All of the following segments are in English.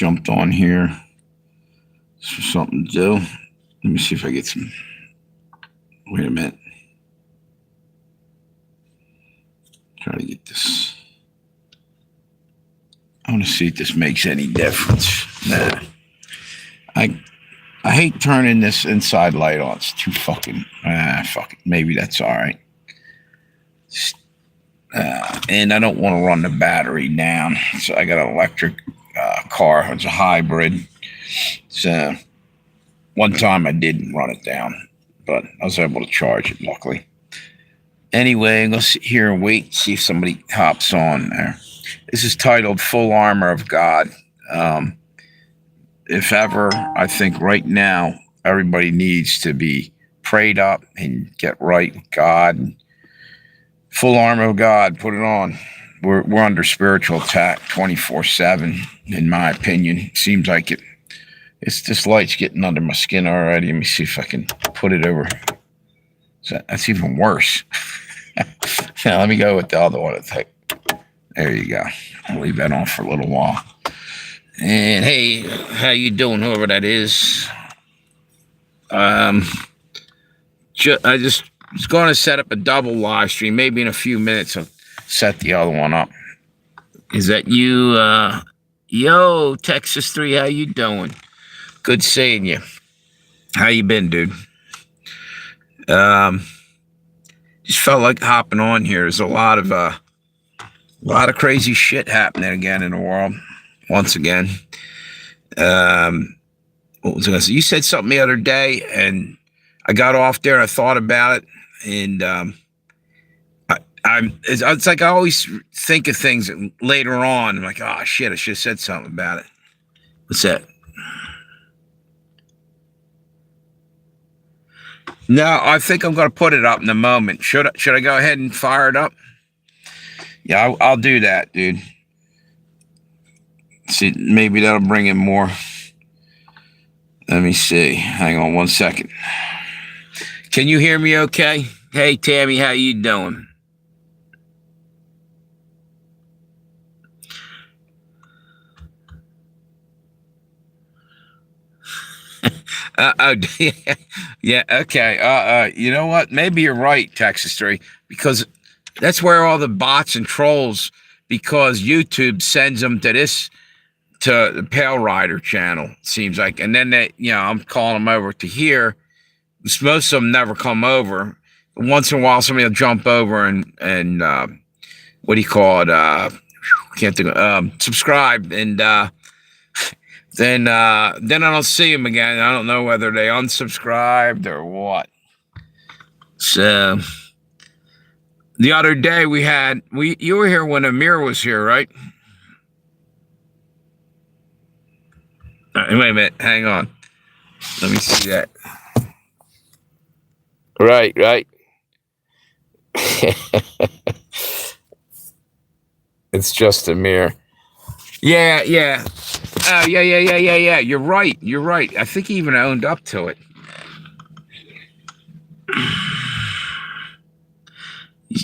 jumped on here for something to do. Let me see if I get some. Wait a minute. Try to get this. I want to see if this makes any difference. Nah. I hate turning this inside light on. It's too fucking. Fuck it. Maybe that's all right. And I don't want to run the battery down. So I got an electric car. It's a hybrid. So one time I didn't run it down, but I was able to charge it, luckily. Anyway, I'm going to sit here and wait, see if somebody hops on there. This is titled Full Armor of God. If ever, I think right now, everybody needs to be prayed up and get right with God. Full armor of God, put it on. We're under spiritual attack 24/7, in my opinion. Seems like it. It's this light's getting under my skin already. Let me see if I can put it over. So that's even worse. Now, let me go with the other one. I think. There you go. I'll leave that on for a little while. And hey, how you doing, whoever that is? I just was going to set up a double live stream. Maybe in a few minutes I'll set the other one up. Is that you? Yo, Texas 3, how you doing? Good seeing you. How you been, dude? Just felt like hopping on here. There's a lot of crazy shit happening again in the world. Once again, what was I going to say? You said something the other day, and I got off there and I thought about it, and it's like I always think of things later on. I'm like, oh shit, I should have said something about it. What's that? No, I think I'm going to put it up in a moment. Should I go ahead and fire it up? Yeah, I'll do that, dude. See, maybe that'll bring in more. Let me see. Hang on 1 second. Can you hear me okay? Hey, Tammy, how you doing? Yeah, okay. You know what? Maybe you're right, Texas 3, because that's where all the bots and trolls, because YouTube sends them to the Pale Rider channel, seems like. And then I'm calling them over to here. Most of them never come over. Once in a while, somebody will jump over and what do you call it? Can't think of subscribe. And then I don't see them again. I don't know whether they unsubscribed or what. So the other day you were here when Amir was here, right? Wait a minute, hang on. Let me see that. Right. It's just a mirror. Yeah. Yeah. You're right. I think he even owned up to it.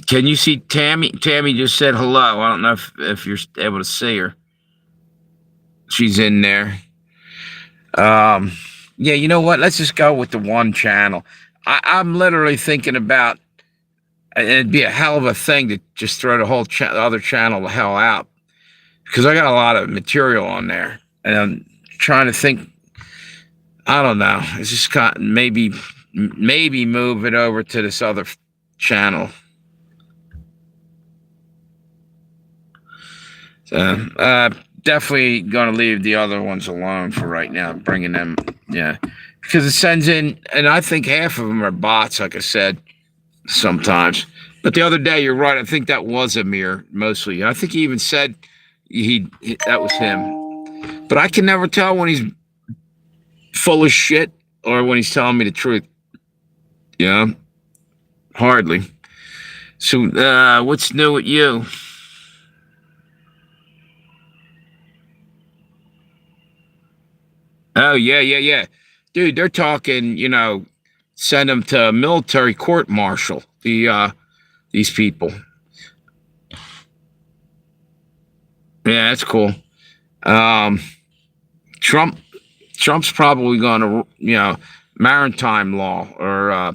Can you see Tammy? Tammy just said hello. I don't know if you're able to see her. She's in there. Yeah, you know what? Let's just go with the one channel. I'm literally thinking about, it'd be a hell of a thing to just throw the whole other channel the hell out, because I got a lot of material on there, and I'm trying to think. I don't know. It's just maybe move it over to this other channel. So, definitely going to leave the other ones alone for right now, bringing them, yeah, because it sends in, and I think half of them are bots, like I said, sometimes. But the other day, you're right, I think that was Amir, mostly. I think he even said that was him. But I can never tell when he's full of shit or when he's telling me the truth. Yeah, hardly. So, what's new with you? Oh, yeah. Dude, they're talking, send them to a military court-martial, these people. Yeah, that's cool. Trump's probably going to, maritime law or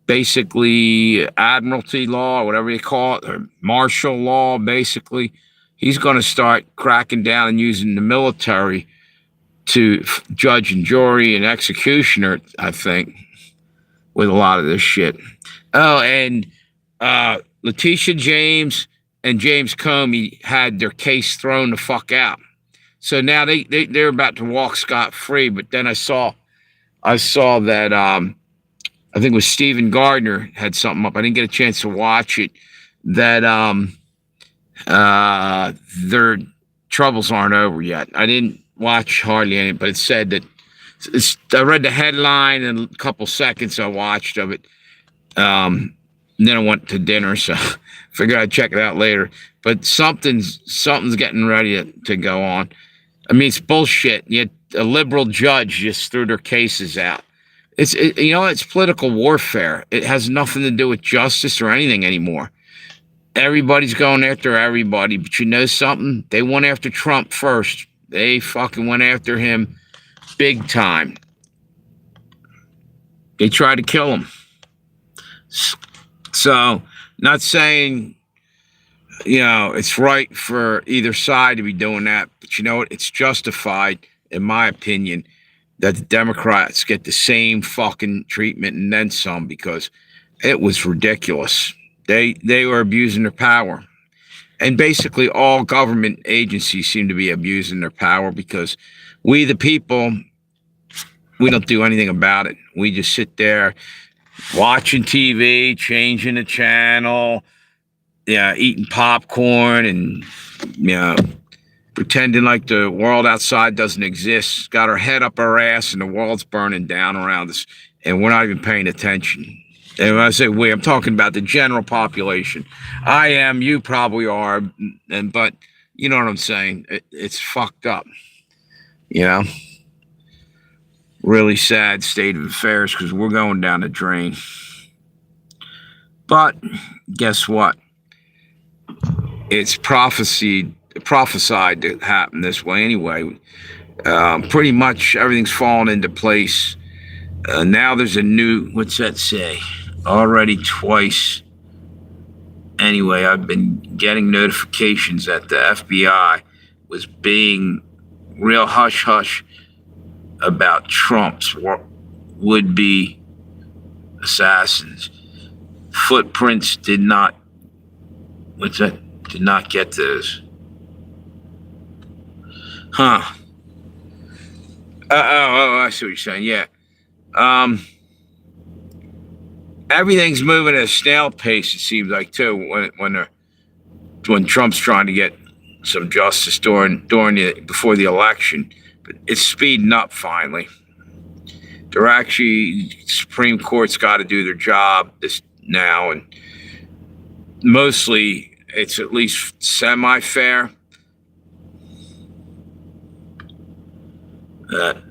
basically admiralty law, or whatever you call it, or martial law, basically. He's going to start cracking down and using the military to judge and jury and executioner, I think, with a lot of this shit. Oh, and Letitia James and James Comey had their case thrown the fuck out. So now they're about to walk scot-free. But then I saw that I think it was Stephen Gardner had something up. I didn't get a chance to watch it. That their troubles aren't over yet. I didn't watch hardly any, but it said that I read the headline and a couple seconds I watched of it. Then I went to dinner, so figured I'd check it out later. But something's getting ready to go on. I mean, it's bullshit. Yet a liberal judge just threw their cases out. It's political warfare. It has nothing to do with justice or anything anymore. Everybody's going after everybody, but you know something? They went after Trump first. They fucking went after him big time. They tried to kill him. So, not saying, it's right for either side to be doing that, but you know what? It's justified, in my opinion, that the Democrats get the same fucking treatment and then some, because it was ridiculous. They were abusing their power. And basically all government agencies seem to be abusing their power because we, the people, we don't do anything about it. We just sit there watching TV, changing the channel, eating popcorn and, pretending like the world outside doesn't exist. Got our head up our ass and the world's burning down around us and we're not even paying attention. And when I say we, I'm talking about the general population. I am, you probably are, but you know what I'm saying? It's fucked up, Really sad state of affairs because we're going down the drain. But guess what? It's prophesied to happen this way anyway. Pretty much everything's fallen into place. Now there's a new, what's that say? Already twice. Anyway, I've been getting notifications that the FBI was being real hush-hush about Trump's would-be assassins. Footprints did not get those. Huh. I see what you're saying. Yeah. Everything's moving at a snail pace, it seems like, too, when Trump's trying to get some justice before the election. But it's speeding up finally. They're actually, Supreme Court's got to do their job this now, and mostly it's at least semi-fair. There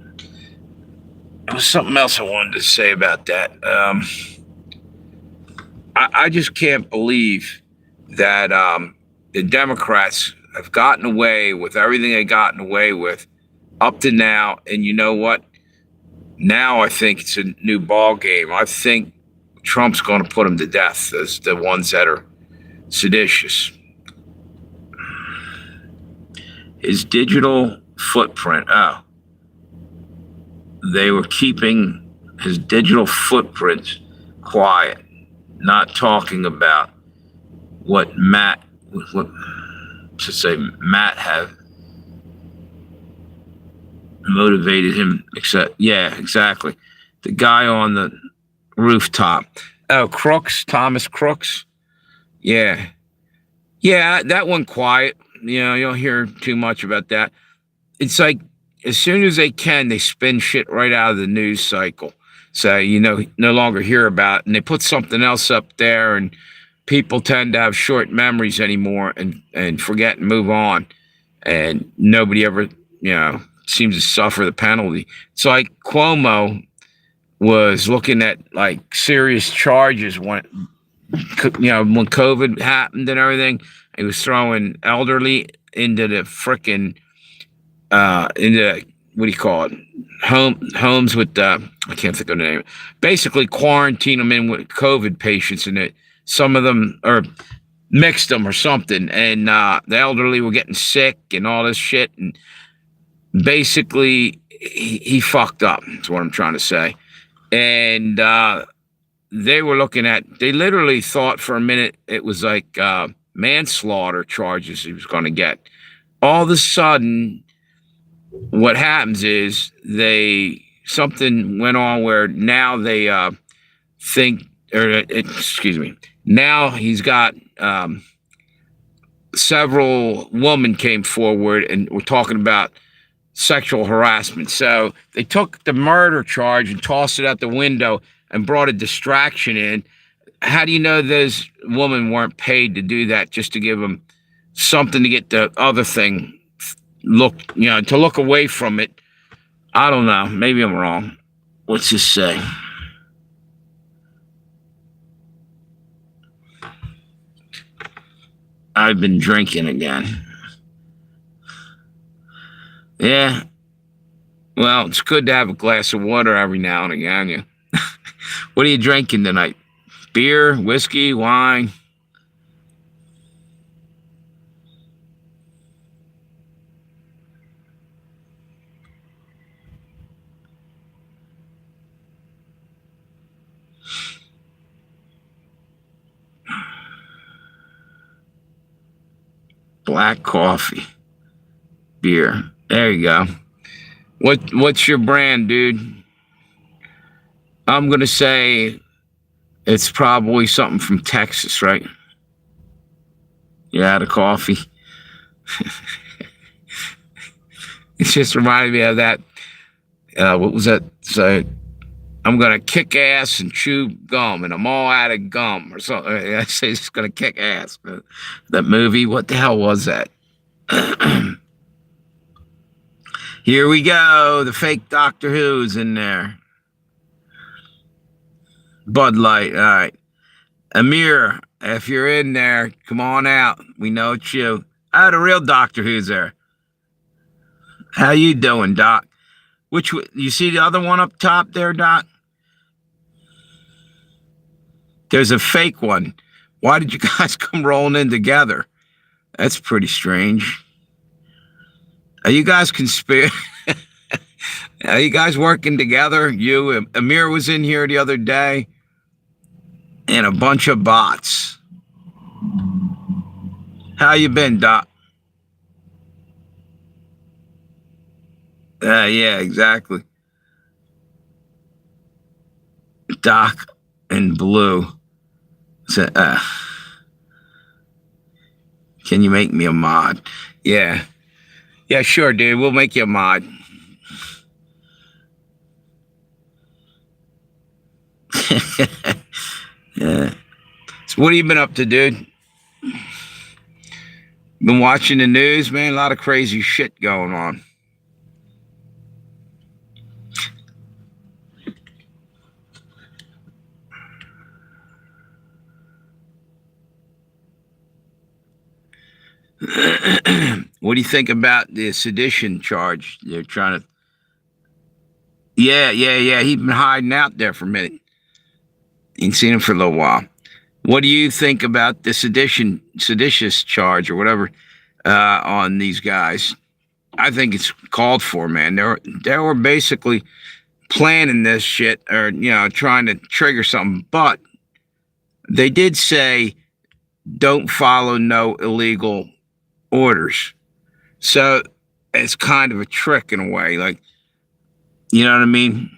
was something else I wanted to say about that. I just can't believe that the Democrats have gotten away with everything they've gotten away with up to now. And you know what? Now I think it's a new ball game. I think Trump's going to put them to death as the ones that are seditious. His digital footprint. They were keeping his digital footprints quiet, not talking about what Matt have motivated him, exactly. The guy on the rooftop. Oh, Thomas Crooks. Yeah, that one quiet. You don't hear too much about that. It's like, as soon as they can, they spin shit right out of the news cycle. So, no longer hear about it. And they put something else up there, and people tend to have short memories anymore and forget and move on. And nobody ever, seems to suffer the penalty. It's like Cuomo was looking at, like, serious charges when COVID happened and everything. He was throwing elderly into the frickin' what do you call it? Homes with I can't think of the name. Basically, quarantine them in with COVID patients, and it. Some of them or mixed them or something, and the elderly were getting sick and all this shit, and basically he fucked up. That's what I'm trying to say. And they were looking at. They literally thought for a minute it was like manslaughter charges he was going to get. All of a sudden, what happens is something went on where now they think, or excuse me, now he's got several women came forward and were talking about sexual harassment. So they took the murder charge and tossed it out the window and brought a distraction in. How do you know those women weren't paid to do that just to give them something to get the other thing to look away from it? I don't know. Maybe I'm wrong. What's this say? I've been drinking again. Yeah. Well, it's good to have a glass of water every now and again. Yeah. What are you drinking tonight? Beer, whiskey, wine? Black coffee. Beer. There you go. What's your brand, dude? I'm gonna say it's probably something from Texas, right? Yeah, the coffee. It just reminded me of that. What was that? So I'm gonna kick ass and chew gum, and I'm all out of gum, or something. I say it's gonna kick ass. That movie. What the hell was that? Here we go. The fake Doctor Who's in there. Bud Light. All right. Amir, if you're in there, come on out. We know it's you. Oh, the real Doctor Who's there. How you doing, Doc? You see the other one up top there, Doc? There's a fake one. Why did you guys come rolling in together? That's pretty strange. Are you guys Are you guys working together? Amir was in here the other day, and a bunch of bots. How you been, Doc? Yeah, exactly. Doc and Blue. So, can you make me a mod? Yeah. Yeah, sure, dude. We'll make you a mod. Yeah. So what have you been up to, dude? Been watching the news, man? A lot of crazy shit going on. What do you think about the sedition charge? They're trying to. Yeah. He's been hiding out there for a minute. You ain't seen him for a little while. What do you think about the seditious charge or whatever on these guys? I think it's called for, man. They were basically planning this shit or trying to trigger something, but they did say don't follow no illegal orders. So it's kind of a trick in a way, like, you know what I mean?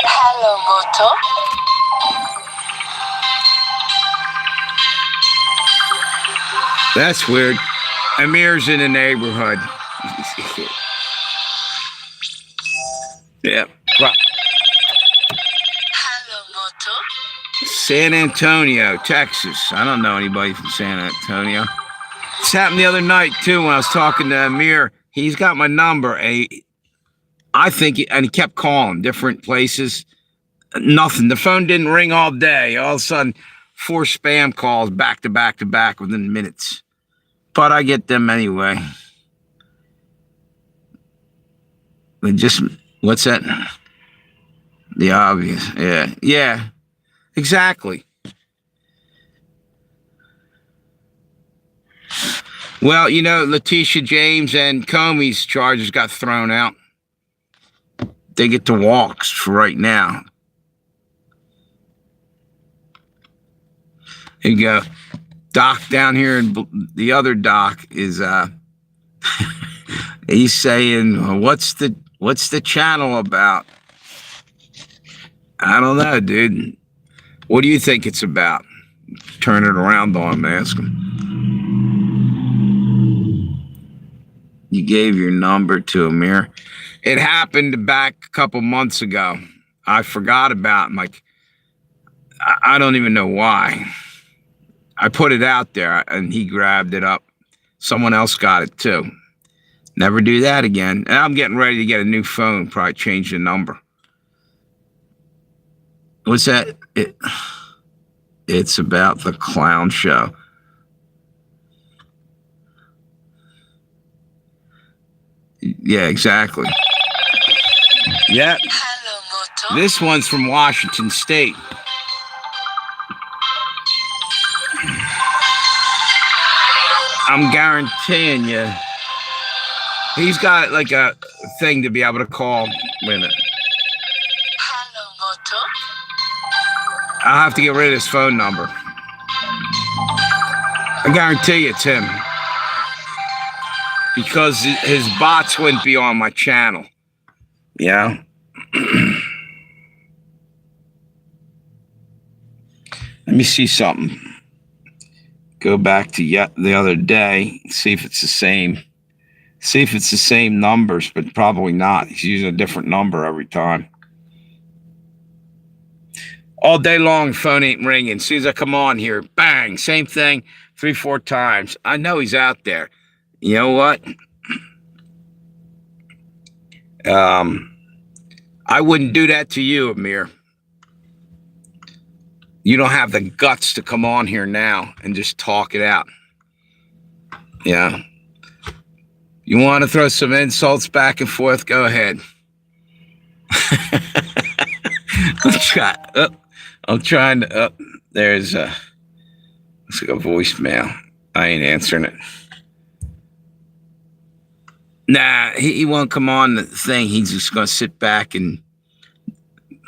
Hello, Moto. That's weird. Amir's in the neighborhood. Yeah. Hello, Moto. San Antonio, Texas. I don't know anybody from San Antonio. This happened the other night, too, when I was talking to Amir. He's got my number, and he kept calling different places. Nothing. The phone didn't ring all day. All of a sudden, 4 spam calls back to back to back within minutes. But I get them anyway. And just, what's that? The obvious. Yeah. Yeah. Exactly. Well, you know, Letitia James and Comey's charges got thrown out. They get to walks for right now. You go. Doc down here, and the other doc is he's saying, what's the channel about? I don't know, dude. What do you think it's about? Turn it around on him, ask him. You gave your number to Amir. It happened back a couple months ago. I forgot about it. Like, I don't even know why. I put it out there, and he grabbed it up. Someone else got it, too. Never do that again. And I'm getting ready to get a new phone, probably change the number. What's that? It's about the clown show. Yeah, exactly. Yep. Hello, Moto. This one's from Washington State. I'm guaranteeing you, he's got like a thing to be able to call. Wait a minute. Hello, Moto. I'll have to get rid of his phone number. I guarantee you it's him. Because his bots wouldn't be on my channel. Yeah. Let me see something. Go back to the other day, see if it's the same. See if it's the same numbers, but probably not. He's using a different number every time. All day long, phone ain't ringing. As soon as I come on here, bang, same thing, 3-4 times. I know he's out there. You know what? I wouldn't do that to you, Amir. You don't have the guts to come on here now and just talk it out. Yeah. You want to throw some insults back and forth? Go ahead. I'm trying to. There's a. Let's go voicemail. I ain't answering it. Nah, he won't come on the thing. He's just gonna sit back and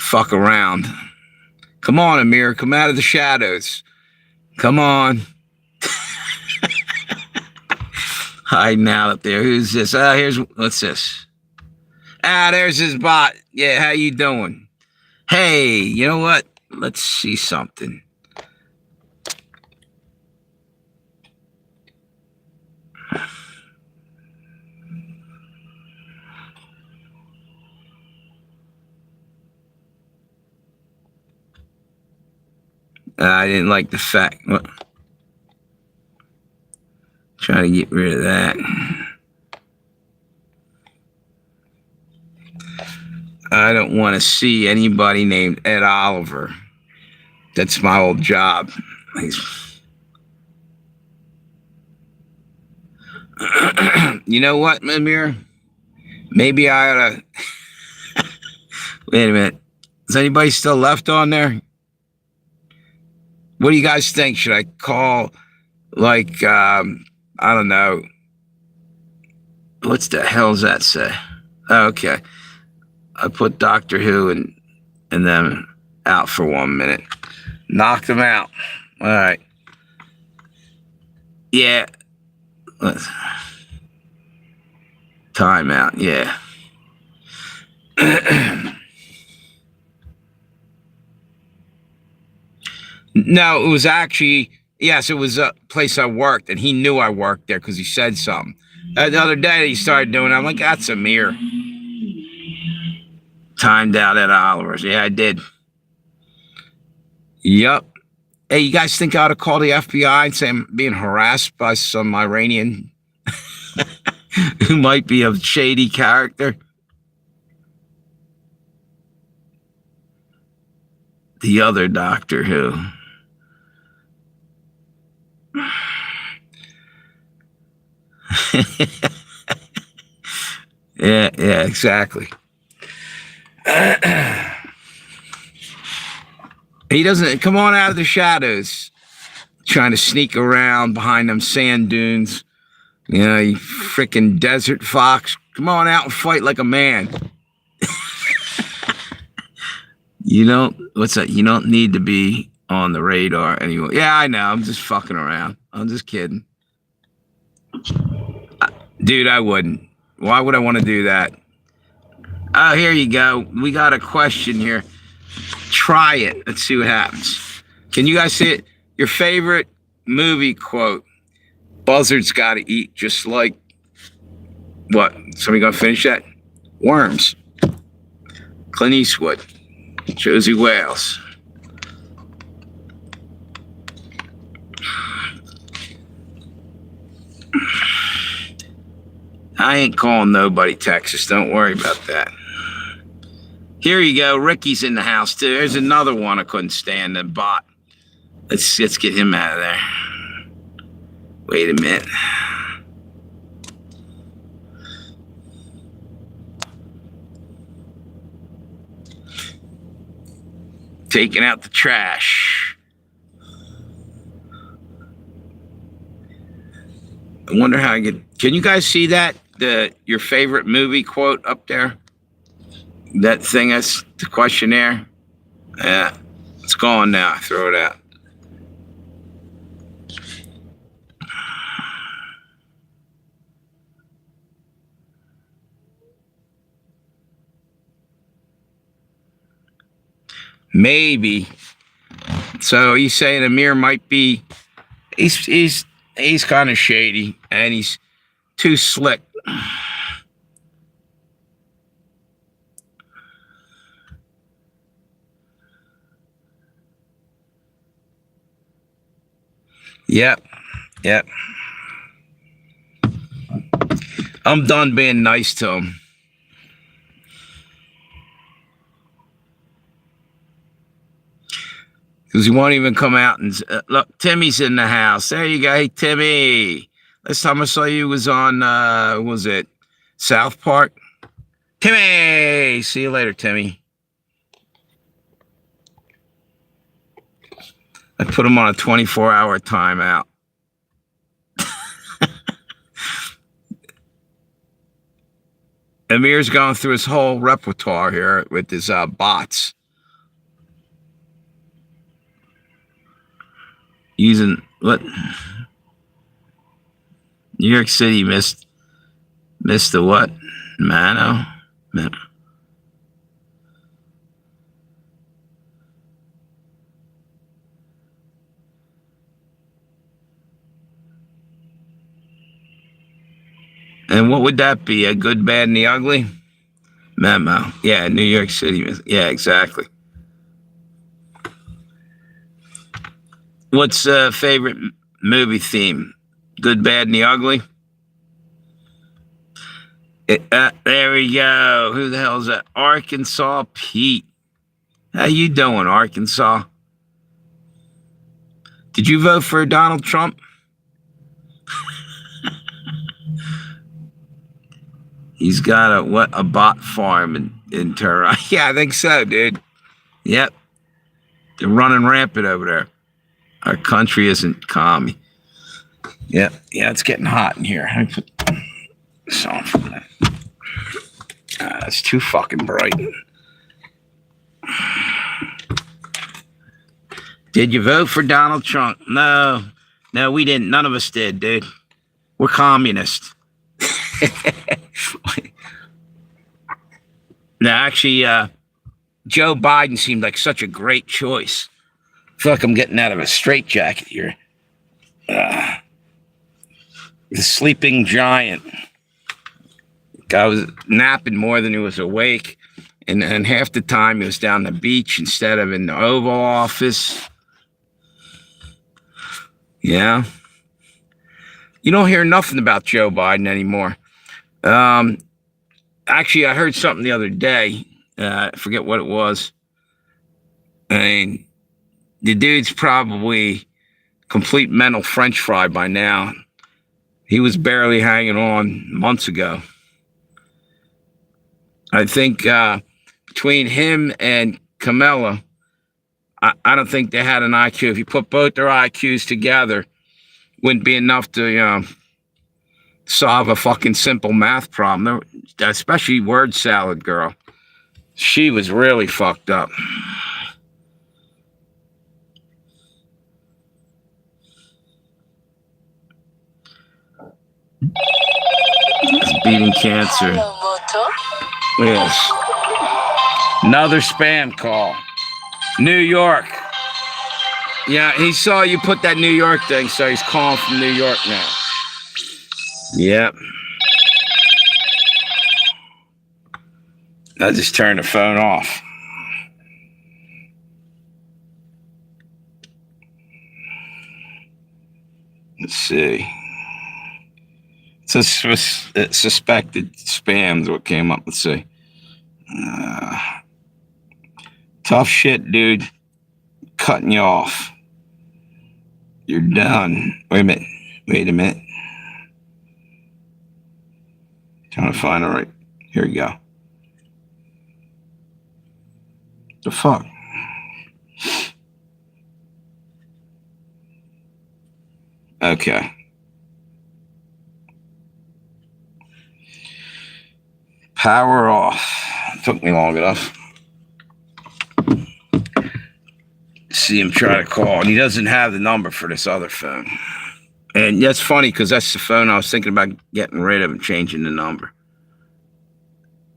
fuck around. Come on, Amir. Come out of the shadows. Come on. Hiding out up there. Who's this? What's this? There's his bot. Yeah, how you doing? Hey, you know what? Let's see something. I didn't like the fact. What? Trying to get rid of that. I don't want to see anybody named Ed Oliver. That's my old job. You know what, Amir? Maybe I ought to. Wait a minute. Is anybody still left on there? What do you guys think? Should I call, like, I don't know. What's the hell's that say? Okay. I put Doctor Who and them out for 1 minute. Knocked them out. All right. Yeah. Timeout. Yeah. No, it was actually, yes, it was a place I worked, and he knew I worked there because he said something. The other day he started doing it. I'm like, that's Amir. Timed out at Oliver's. Yeah, I did. Yup. Hey, you guys think I ought to call the FBI and say I'm being harassed by some Iranian who might be a shady character? The other Doctor Who. Yeah, exactly. He doesn't come on out of the shadows, trying to sneak around behind them sand dunes. You know, you freaking desert fox. Come on out and fight like a man. You don't, what's that? You don't need to be on the radar anymore. Yeah, I know. I'm just fucking around. I'm just kidding. Dude, I wouldn't. Why would I want to do that? Oh, here you go. We got a question here. Try it. Let's see what happens. Can you guys see it? Your favorite movie quote. Buzzards got to eat just like what? Somebody gonna finish that? Worms. Clint Eastwood. Josey Wales. I ain't calling nobody Texas. Don't worry about that. Here you go. Ricky's in the house too. There's another one I couldn't stand. The bot. Let's get him out of there. Wait a minute. Taking out the trash. I wonder how I get. Can you guys see that? Your favorite movie quote up there? That thing that's the questionnaire? Yeah. It's gone now. Throw it out. Maybe. So he's saying Amir might be. He's kind of shady and he's too slick. Yep. I'm done being nice to him. Because he won't even come out and look. Timmy's in the house. There you go. Hey, Timmy. Last time I saw you was on, was it South Park? Timmy! See you later, Timmy. I put him on a 24-hour timeout. Amir's going through his whole repertoire here with his bots. Using what? New York City missed the what? Mano. And what would that be? A good, bad, and the ugly? Memo. Yeah, New York City. Yeah, exactly. What's favorite movie theme? Good, bad, and the ugly? There we go. Who the hell is that? Arkansas Pete. How you doing, Arkansas? Did you vote for Donald Trump? He's got a bot farm in Tehran. Yeah, I think so, dude. Yep. They're running rampant over there. Our country isn't calm. Yep. Yeah, it's getting hot in here. I put this on for that. It's too fucking bright. Did you vote for Donald Trump? No, we didn't. None of us did, dude. We're communists. Now, actually, Joe Biden seemed like such a great choice. I feel like I'm getting out of a straitjacket here. The sleeping giant. Guy was napping more than he was awake. And half the time he was down the beach instead of in the Oval Office. Yeah. You don't hear nothing about Joe Biden anymore. Actually, I heard something the other day. I forget what it was. I mean, the dude's probably complete mental French fry by now. He was barely hanging on months ago. I think between him and Camilla, I don't think they had an IQ. If you put both their IQs together, wouldn't be enough to solve a fucking simple math problem. Especially word salad girl. She was really fucked up. It's beating cancer. Hello, Moto. Yes. Another spam call. New York. Yeah, he saw you put that New York thing, so he's calling from New York now. Yep. I just turned the phone off. Let's see. It's suspected spam is what came up. Let's see. Tough shit, dude. Cutting you off. You're done. Wait a minute. Trying to find it right. Here we go. The fuck? Okay. Power off. Took me long enough. See him try to call, and he doesn't have the number for this other phone. And that's funny because that's the phone I was thinking about getting rid of and changing the number.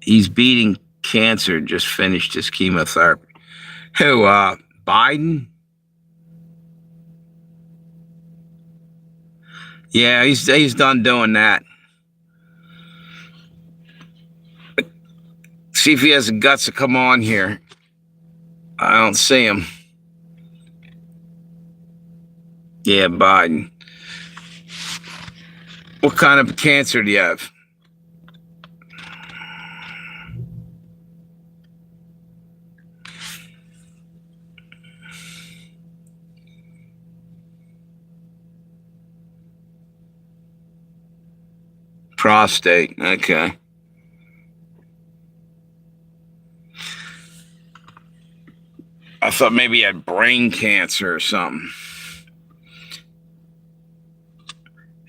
He's beating cancer, just finished his chemotherapy. Who, Biden? Yeah, he's done doing that. See if he has the guts to come on here. I don't see him. Yeah, Biden. What kind of cancer do you have? Prostate. Okay. I thought maybe he had brain cancer or something.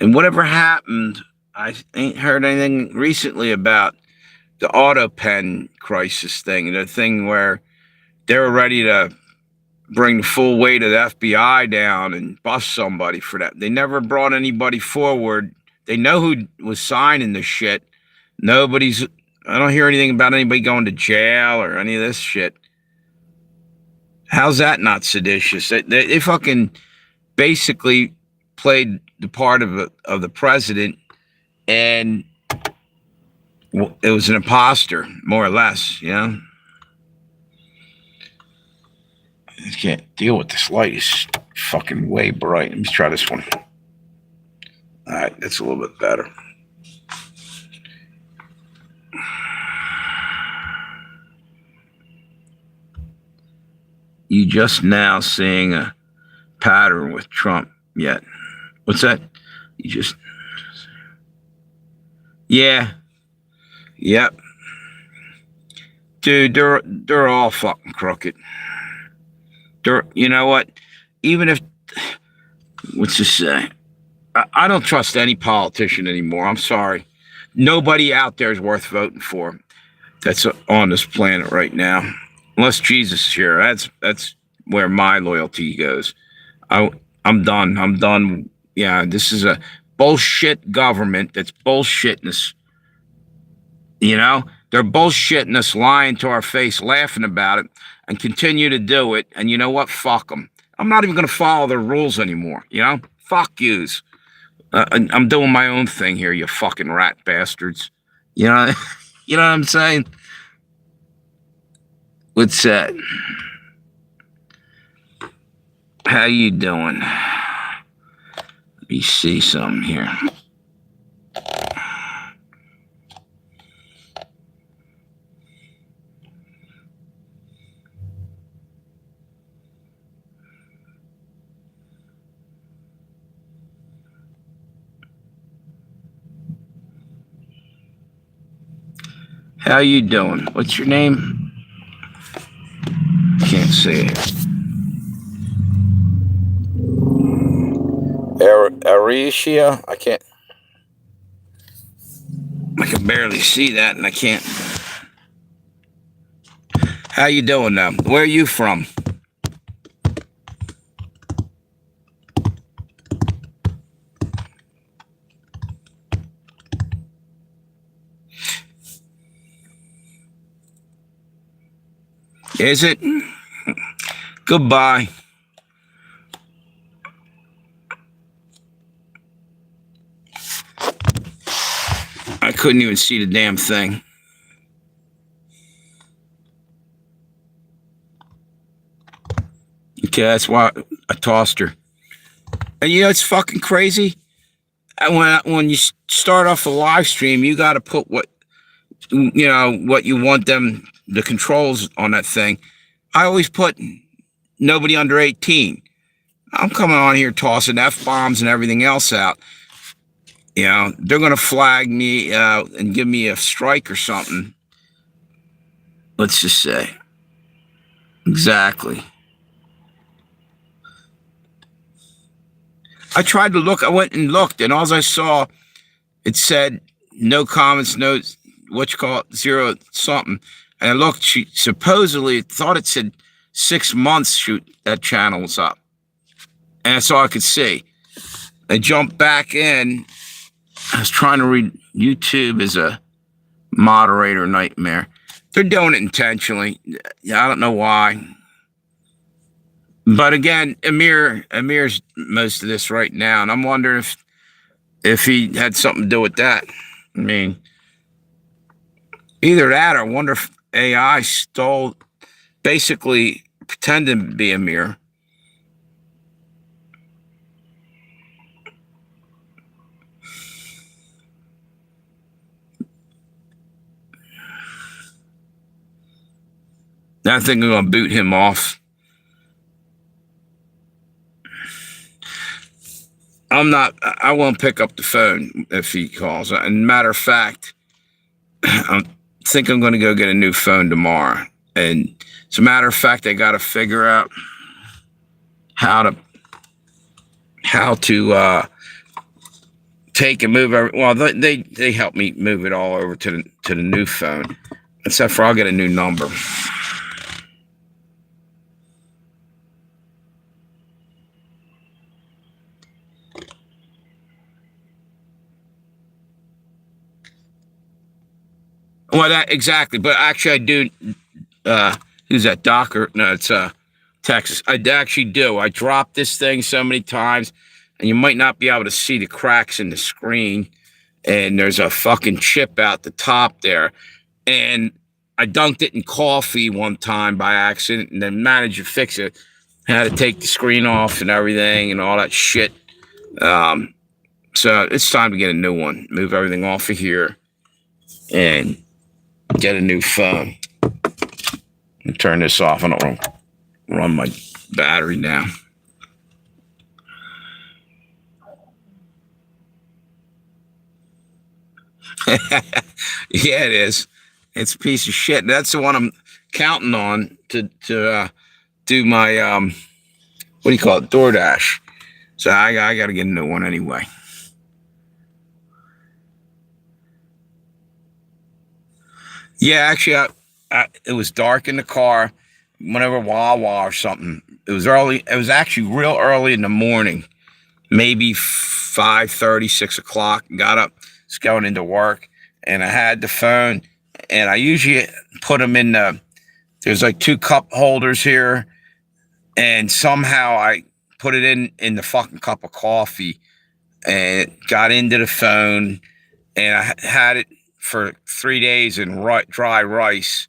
And whatever happened, I ain't heard anything recently about the auto pen crisis thing, the thing where they were ready to bring the full weight of the FBI down and bust somebody for that. They never brought anybody forward. They know who was signing the shit. I don't hear anything about anybody going to jail or any of this shit. How's that not seditious? They fucking basically played the part of the president, and it was an imposter, more or less, you know? I can't deal with this light. It's fucking way bright. Let me try this one. All right, that's a little bit better. You just now seeing a pattern with Trump yet? What's that? You just... Yeah. Yep. Dude, they're all fucking crooked. You know what? Even if... What's this say? I don't trust any politician anymore. I'm sorry. Nobody out there is worth voting for that's on this planet right now. Unless Jesus is here. That's where my loyalty goes. I'm done. I'm done. Yeah, this is a bullshit government that's bullshitting us. You know? They're bullshitting us, lying to our face, laughing about it, and continue to do it. And you know what? Fuck them. I'm not even going to follow their rules anymore. You know? Fuck yous. I'm doing my own thing here, you fucking rat bastards. You know, you know what I'm saying? What's that? How you doing? Let me see something here. How you doing? What's your name? Can't see it. Aricia? I can't. I can barely see that, and I can't. How you doing now? Where are you from? Is it? Goodbye. I couldn't even see the damn thing. Okay, that's why I tossed her. And you know, it's fucking crazy. And when you start off a live stream, you got to put what you want them, the controls on that thing. I always put nobody under 18. I'm coming on here tossing F-bombs and everything else out. You know, they're going to flag me and give me a strike or something. Let's just say. Exactly. I tried to look. I went and looked, and all I saw, it said no comments, no what you call it, zero something. And I looked. She supposedly thought it said 6 months. Shoot, that channel was up, and that's all I could see. I jumped back in. I was trying to read. YouTube is a moderator nightmare. They're doing it intentionally. Yeah, I don't know why. But again, Amir's most of this right now, and I'm wondering if he had something to do with that. I mean, either that or I wonder if AI stole, basically pretending to be Amir. I think I'm going to boot him off. I won't pick up the phone if he calls. And matter of fact, I think I'm going to go get a new phone tomorrow. And as a matter of fact, I got to figure out how to take and move. They help me move it all over to the new phone. Except for I'll get a new number. Well, that exactly. But actually, I do. Who's that? Docker? No, it's Texas. I actually do. I dropped this thing so many times, and you might not be able to see the cracks in the screen. And there's a fucking chip out the top there, and I dunked it in coffee one time by accident, and then managed to fix it. I had to take the screen off and everything, and all that shit. So it's time to get a new one. Move everything off of here, and get a new phone. And turn this off. I don't want to run my battery down. Yeah, it is. It's a piece of shit. That's the one I'm counting on to do my what do you call it, DoorDash. So I got to get a new one anyway. Yeah, actually, it was dark in the car. Whenever Wawa or something. It was early. It was actually real early in the morning, maybe 5:30, 6 o'clock. Got up, was going into work, and I had the phone. And I usually put them in there's like 2 cup holders here, and somehow I put it in the fucking cup of coffee, and it got into the phone, and I had it for 3 days in dry rice.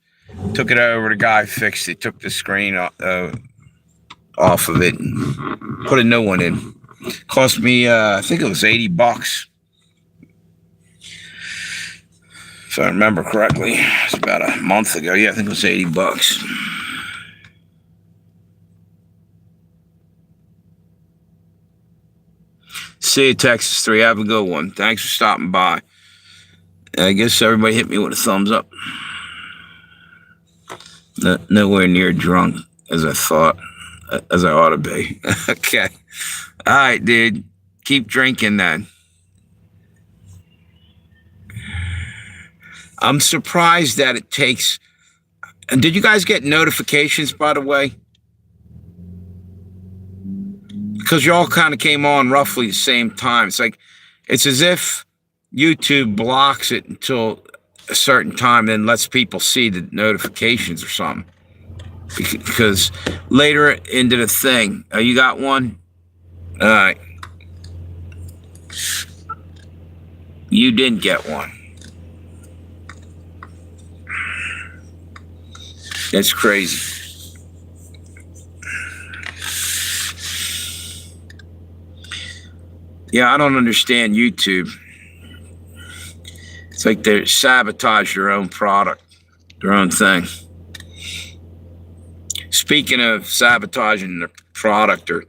Took it over. The guy fixed it. Took the screen off of it and put a new one in. Cost me, I think it was $80. If I remember correctly, it's about a month ago. Yeah, I think it was $80. See you, Texas 3. Have a good one. Thanks for stopping by. I guess everybody hit me with a thumbs up. Nowhere near drunk as I thought, as I ought to be. Okay. All right, dude. Keep drinking then. I'm surprised that it takes. And did you guys get notifications, by the way? Because you all kind of came on roughly the same time. It's as if YouTube blocks it until a certain time, then lets people see the notifications or something. Because later into the thing, you got one? All right. You didn't get one. That's crazy. Yeah, I don't understand YouTube. It's like they sabotage their own product, their own thing. Speaking of sabotaging the product or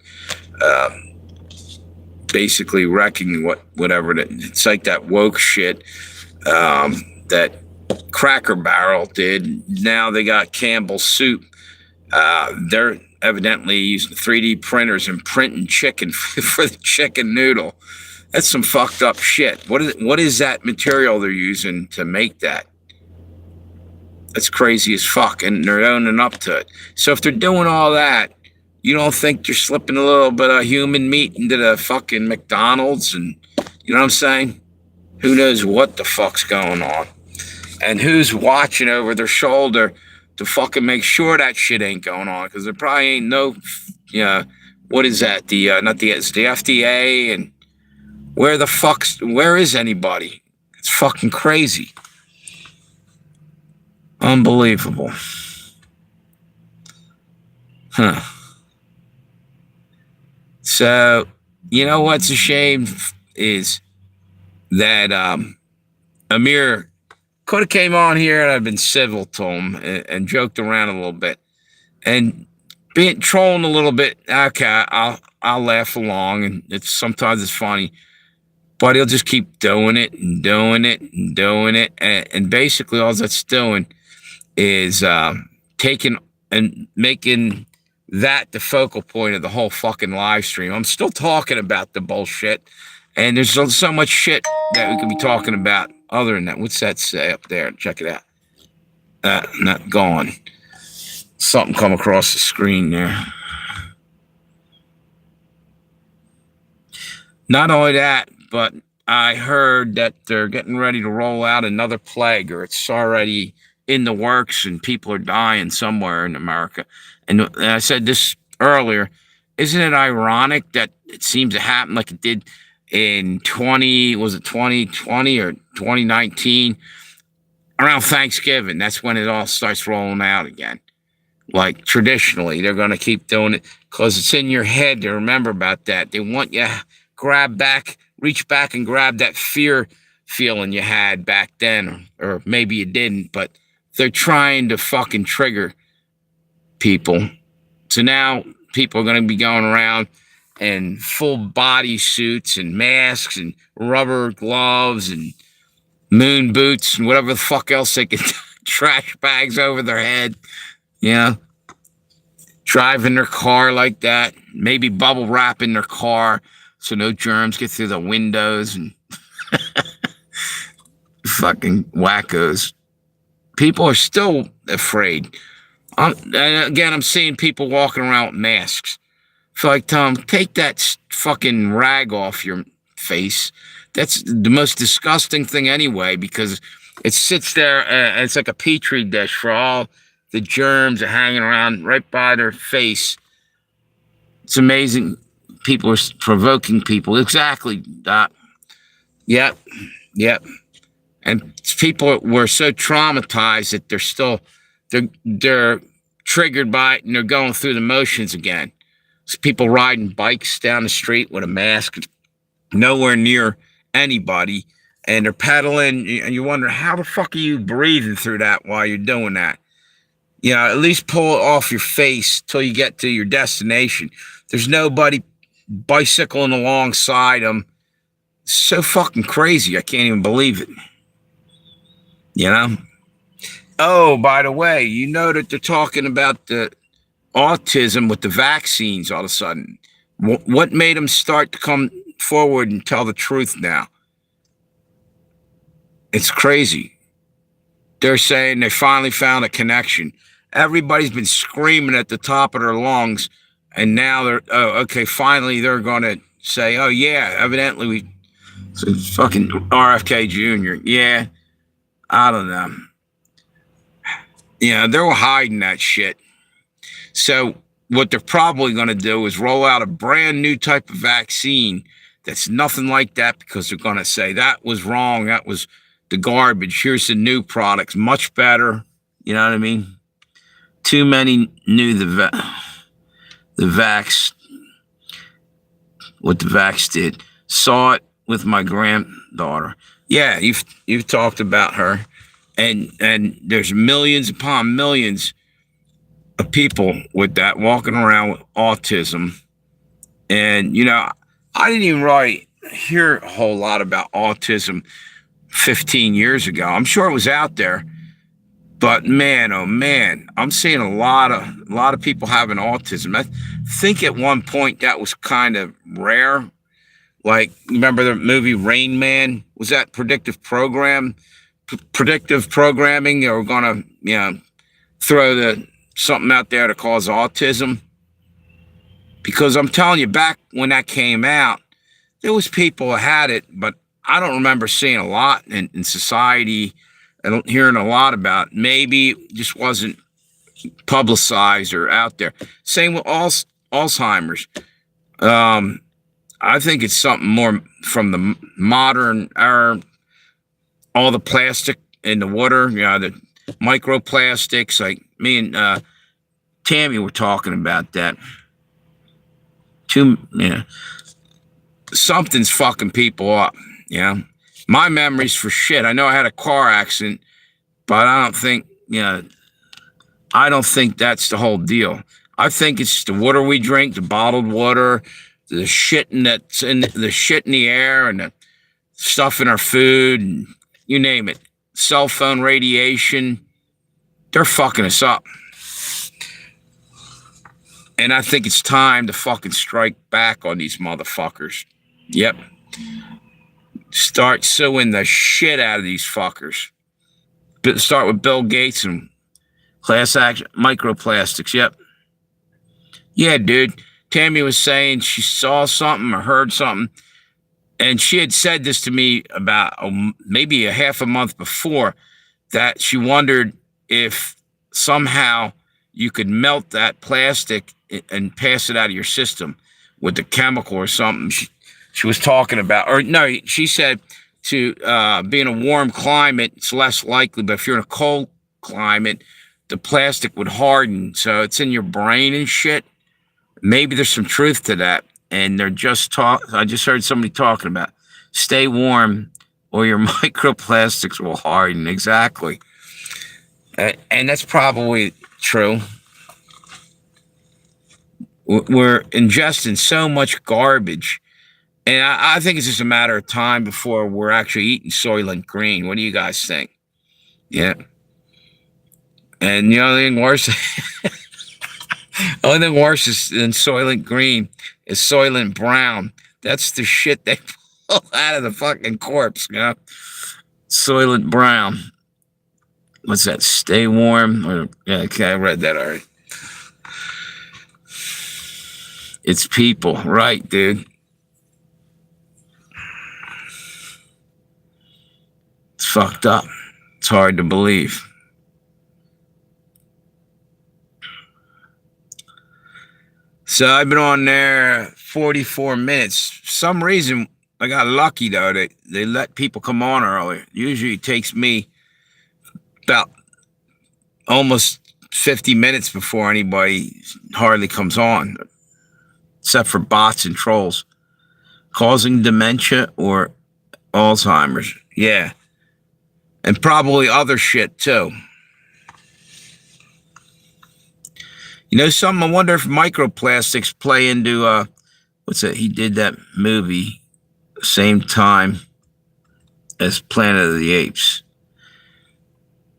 basically wrecking whatever, it's like that woke shit that Cracker Barrel did. Now they got Campbell's Soup. They're evidently using 3D printers and printing chicken for the chicken noodle. That's some fucked up shit. What is that material they're using to make that? That's crazy as fuck, and they're owning up to it. So if they're doing all that, you don't think you're slipping a little bit of human meat into the fucking McDonald's? And you know what I'm saying? Who knows what the fuck's going on? And who's watching over their shoulder to fucking make sure that shit ain't going on? Because there probably ain't no, what is that? It's the FDA, and where is anybody? It's fucking crazy. Unbelievable. Huh. So, you know what's a shame is that Amir could have came on here and I've been civil to him and joked around a little bit. And being trolling a little bit, okay, I'll laugh along, and sometimes it's funny. But he'll just keep doing it and doing it and doing it. And basically all that's doing is taking and making that the focal point of the whole fucking live stream. I'm still talking about the bullshit, and there's so much shit that we could be talking about other than that. What's that say up there? Check it out. Not gone. Something come across the screen there. Not only that, but I heard that they're getting ready to roll out another plague, or it's already in the works, and people are dying somewhere in America. And I said this earlier, isn't it ironic that it seems to happen like it did in 2020 or 2019? Around Thanksgiving, that's when it all starts rolling out again. Like traditionally, they're going to keep doing it because it's in your head to remember about that. They want you to reach back and grab that fear feeling you had back then, or maybe you didn't, but they're trying to fucking trigger people. So now people are going to be going around in full body suits and masks and rubber gloves and moon boots and whatever the fuck else they can, trash bags over their head, driving their car like that, maybe bubble wrap in their car so no germs get through the windows, and fucking wackos. People are still afraid. I'm seeing people walking around with masks. I feel like, Tom, take that fucking rag off your face. That's the most disgusting thing anyway, because it sits there and it's like a petri dish for all the germs are hanging around right by their face. It's amazing. People are provoking people. Exactly, Doc. Yep. And people were so traumatized that they're triggered by it, and they're going through the motions again. So people riding bikes down the street with a mask, nowhere near anybody, and they're pedaling, and you wonder, how the fuck are you breathing through that while you're doing that? At least pull it off your face till you get to your destination. There's nobody bicycling alongside them. So fucking crazy. I can't even believe it. You know? Oh, by the way, you know that they're talking about the autism with the vaccines all of a sudden. What made them start to come forward and tell the truth now? It's crazy. They're saying they finally found a connection. Everybody's been screaming at the top of their lungs, and now they're, oh, okay, finally they're going to say, oh, yeah, evidently it's fucking RFK Jr. Yeah, I don't know. Yeah, they're hiding that shit. So what they're probably going to do is roll out a brand new type of vaccine that's nothing like that, because they're going to say that was wrong. That was the garbage. Here's the new products, much better. You know what I mean? Too many knew the vax, what the vax did. Saw it with my granddaughter. Yeah, you've talked about her, and there's millions upon millions of people with that walking around with autism. And I didn't even really hear a whole lot about autism 15 years ago. I'm sure it was out there, but man, oh man, I'm seeing a lot of people having autism. I think at one point that was kind of rare. Like, remember the movie Rain Man? Was that predictive programming? They were gonna, throw something out there to cause autism. Because I'm telling you, back when that came out, there was people who had it, but I don't remember seeing a lot in society. I don't hearing a lot about it. Maybe it just wasn't publicized or out there. Same with Alzheimer's. I think it's something more from the modern era. All the plastic in the water, the microplastics. Like me and Tammy were talking about that. Something's fucking people up. My memories for shit. I know I had a car accident, but I don't think that's the whole deal. I think it's the water we drink, the bottled water, the shit that's in the air, and the stuff in our food, and you name it. Cell phone radiation. They're fucking us up. And I think it's time to fucking strike back on these motherfuckers. Yep. Start suing the shit out of these fuckers. Start with Bill Gates and class action microplastics. Yep. Yeah, dude. Tammy was saying she saw something or heard something, and she had said this to me about maybe a half a month before, that she wondered if somehow you could melt that plastic and pass it out of your system with a chemical or something. She was talking about, or no, she said to be in a warm climate, it's less likely, but if you're in a cold climate, the plastic would harden. So it's in your brain and shit. Maybe there's some truth to that. And I just heard somebody talking about, stay warm or your microplastics will harden. Exactly. And that's probably true. We're ingesting so much garbage. And I think it's just a matter of time before we're actually eating Soylent Green. What do you guys think? Yeah. And the only thing worse, than Soylent Green is Soylent Brown. That's the shit they pull out of the fucking corpse, Soylent Brown. What's that? Stay warm? Okay, I read that already. It's people, right, dude? It's fucked up. It's hard to believe. So I've been on there 44 minutes. For some reason, I got lucky, though. They let people come on early. Usually it takes me about almost 50 minutes before anybody hardly comes on, except for bots and trolls. Causing dementia or Alzheimer's. Yeah. And probably other shit, too. Something, I wonder if microplastics play into, what's that? He did that movie the same time as Planet of the Apes.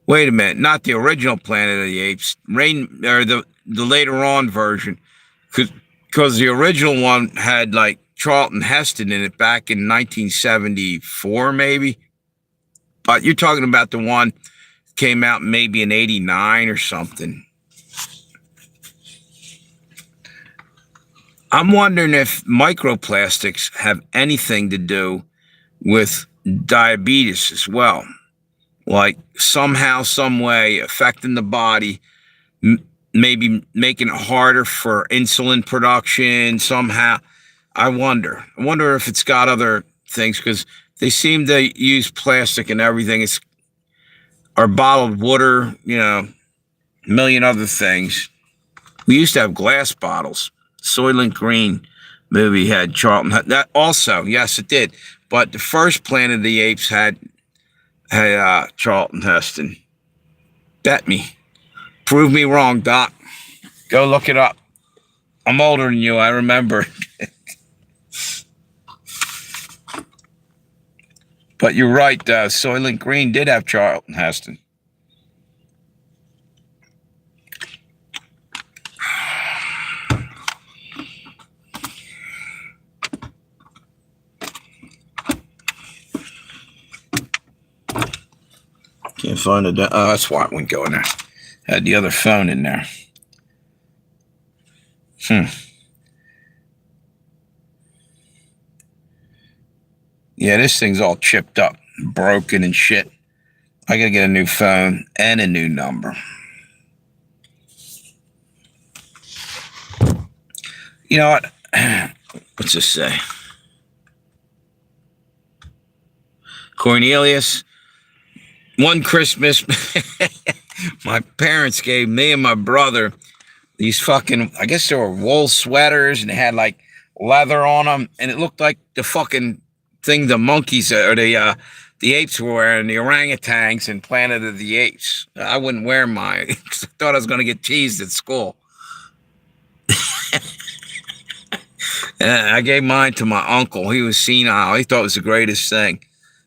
Wait a minute, not the original Planet of the Apes, Rain or the later on version, because the original one had like Charlton Heston in it back in 1974, maybe. But you're talking about the one came out maybe in '89 or something. I'm wondering if microplastics have anything to do with diabetes as well, like somehow, some way affecting the body, maybe making it harder for insulin production somehow. I wonder if it's got other things, because they seem to use plastic and everything. It's or bottled water, a million other things. We used to have glass bottles. Soylent Green movie had Charlton. That also, yes, it did. But the first Planet of the Apes had Charlton Heston. Bet me. Prove me wrong, Doc. Go look it up. I'm older than you, I remember. But you're right, Soylent Green did have Charlton Heston. Can't find it. Oh, that's why it wouldn't go in there. Had the other phone in there. Yeah, this thing's all chipped up, broken and shit. I gotta get a new phone and a new number. You know what? What's this say? Cornelius, one Christmas, my parents gave me and my brother these fucking, I guess they were wool sweaters, and they had like leather on them, and it looked like the fucking thing the monkeys or the apes were wearing, the orangutans in Planet of the Apes. I wouldn't wear mine because I thought I was going to get teased at school. I gave mine to my uncle. He was senile. He thought it was the greatest thing.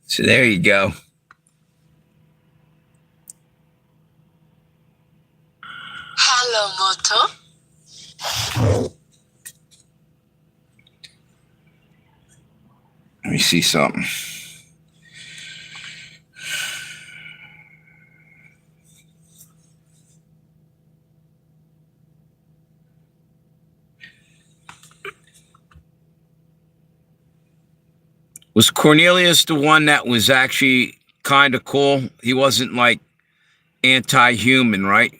So there you go. Hello, Moto. Let me see something. Was Cornelius the one that was actually kind of cool? He wasn't like anti-human, right?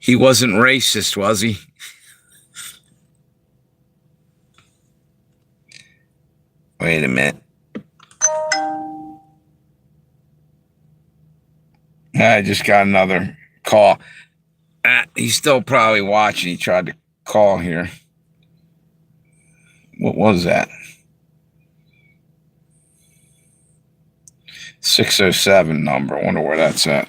He wasn't racist, was he? Wait a minute. I just got another call. He's still probably watching. He tried to call here. What was that? 607 number. I wonder where that's at.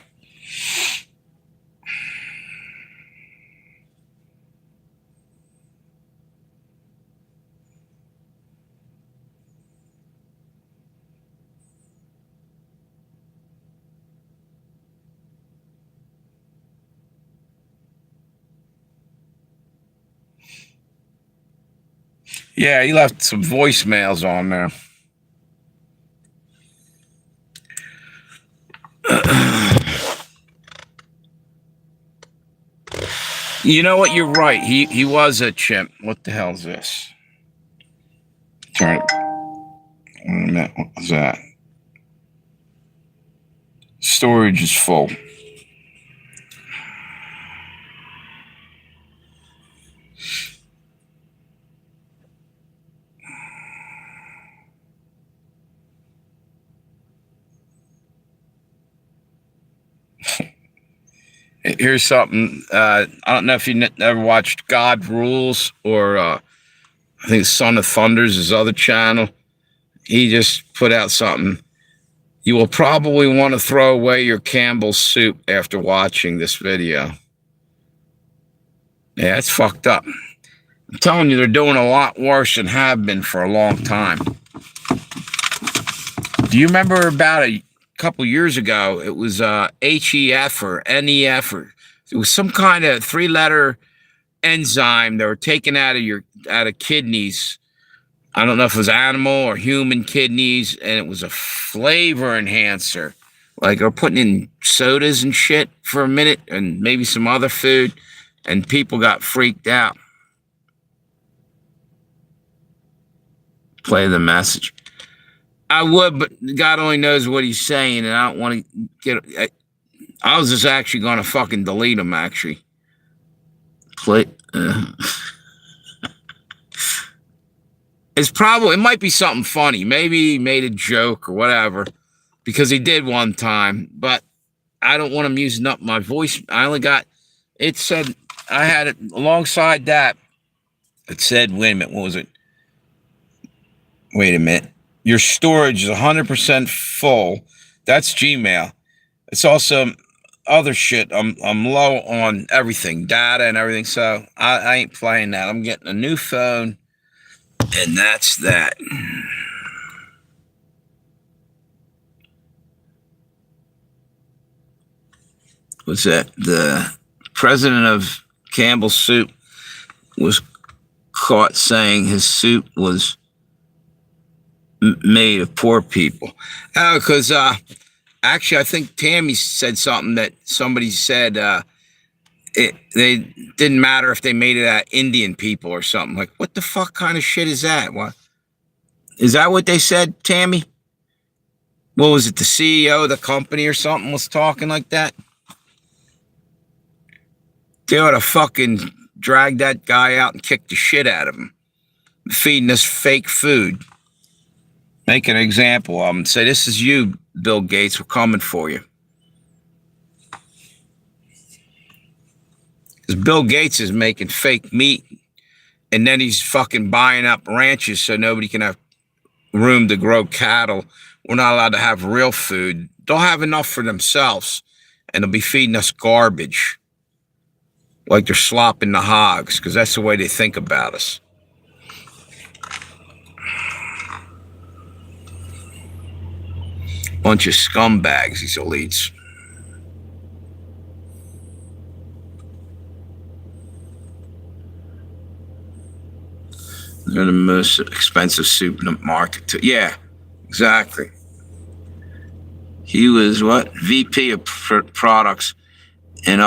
Yeah, he left some voicemails on there. You know what? You're right. He was a chimp. What the hell is this? Turn it. Wait a minute. What was that? Storage is full. Here's something. I don't know if you ever watched God Rules or I think Son of Thunder's his other channel. He just put out something. You will probably want to throw away your Campbell's soup after watching this video. Yeah, it's fucked up. I'm telling you, they're doing a lot worse and have been for a long time. Do you remember about a couple years ago? It was HEF or NEF, or it was some kind of 3-letter enzyme that were taken out of kidneys. I don't know if it was animal or human kidneys, and it was a flavor enhancer. Like they're putting in sodas and shit for a minute, and maybe some other food, and people got freaked out. Play the message. I would, but God only knows what he's saying, and I don't want to get. I was just actually going to fucking delete him. Actually, play. It might be something funny. Maybe he made a joke or whatever, because he did one time. But I don't want him using up my voice. It said I had it alongside that. It said, wait a minute, what was it? Wait a minute. Your storage is 100% full. That's Gmail. It's also other shit. I'm low on everything, data and everything. So I ain't playing that. I'm getting a new phone, and that's that. What's that? The president of Campbell's Soup was caught saying his soup was made of poor people. Because actually, I think Tammy said something that somebody said they didn't matter if they made it out of Indian people or something. Like, what the fuck kind of shit is that? What is that? What they said, Tammy? What was it? The CEO of the company or something was talking like that. They ought to fucking drag that guy out and kick the shit out of him, feeding us fake food. Make an example of him. Say, this is you, Bill Gates. We're coming for you. Because Bill Gates is making fake meat, and then he's fucking buying up ranches so nobody can have room to grow cattle. We're not allowed to have real food. They'll have enough for themselves, and they'll be feeding us garbage. Like they're slopping the hogs, because that's the way they think about us. Bunch of scumbags, these elites. They're the most expensive soup in the market, too. Yeah, exactly. He was what? VP of products and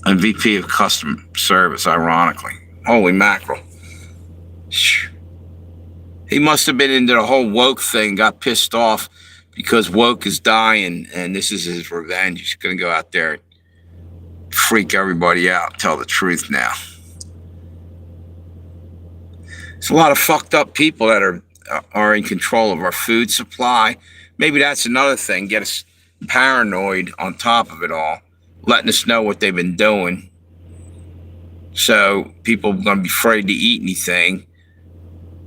VP of customer service, ironically. Holy mackerel. He must have been into the whole woke thing, got pissed off because woke is dying, and this is his revenge. He's going to go out there and freak everybody out, tell the truth now. There's a lot of fucked up people that are in control of our food supply. Maybe that's another thing, get us paranoid on top of it all, letting us know what they've been doing. So people are going to be afraid to eat anything.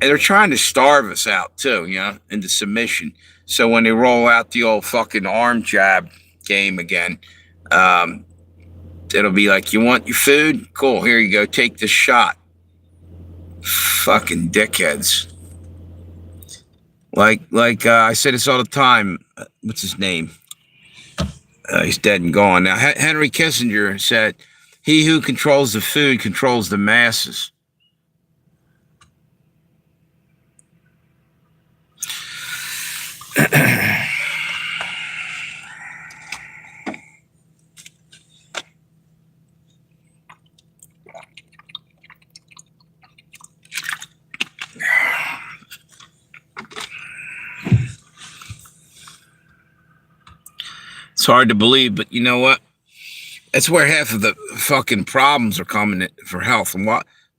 And they're trying to starve us out too, into submission. So when they roll out the old fucking arm jab game again, it'll be like, you want your food? Cool, here you go, take this shot. Fucking dickheads. Like I say this all the time. What's his name? He's dead and gone now. Henry Kissinger said, "He who controls the food controls the masses." It's hard to believe, but you know what? That's where half of the fucking problems are coming for health. And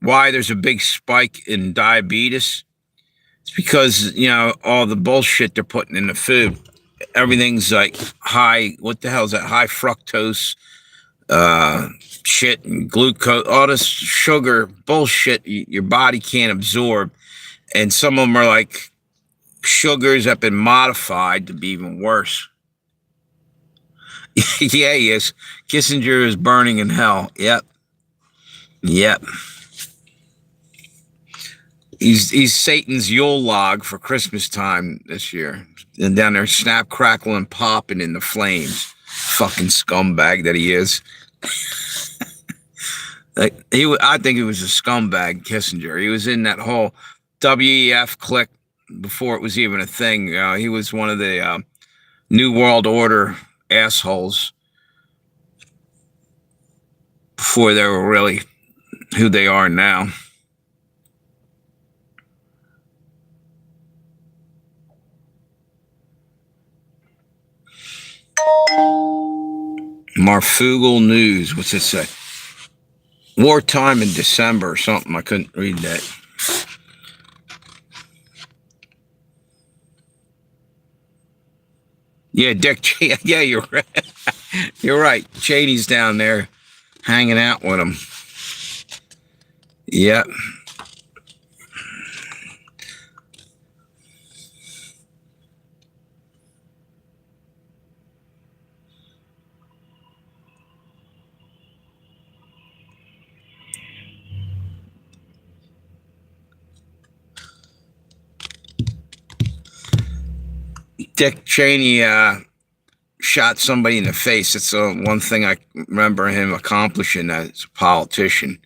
why there's a big spike in diabetes? It's because, all the bullshit they're putting in the food. Everything's like high, what the hell is that? High fructose shit and glucose, all this sugar bullshit your body can't absorb. And some of them are like sugars that have been modified to be even worse. Yeah, he is. Kissinger is burning in hell. Yep. He's Satan's Yule log for Christmas time this year. And down there, snap, crackle, and popping in the flames. Fucking scumbag that he is. I think he was a scumbag, Kissinger. He was in that whole WEF clique before it was even a thing. He was one of the New World Order assholes before they were really who they are now. Marfugal News. What's it say? Wartime in December or something. I couldn't read that. Yeah, Dick. Yeah, you're right. You're right. Cheney's down there hanging out with him. Yep. Dick Cheney shot somebody in the face. That's the one thing I remember him accomplishing as a politician.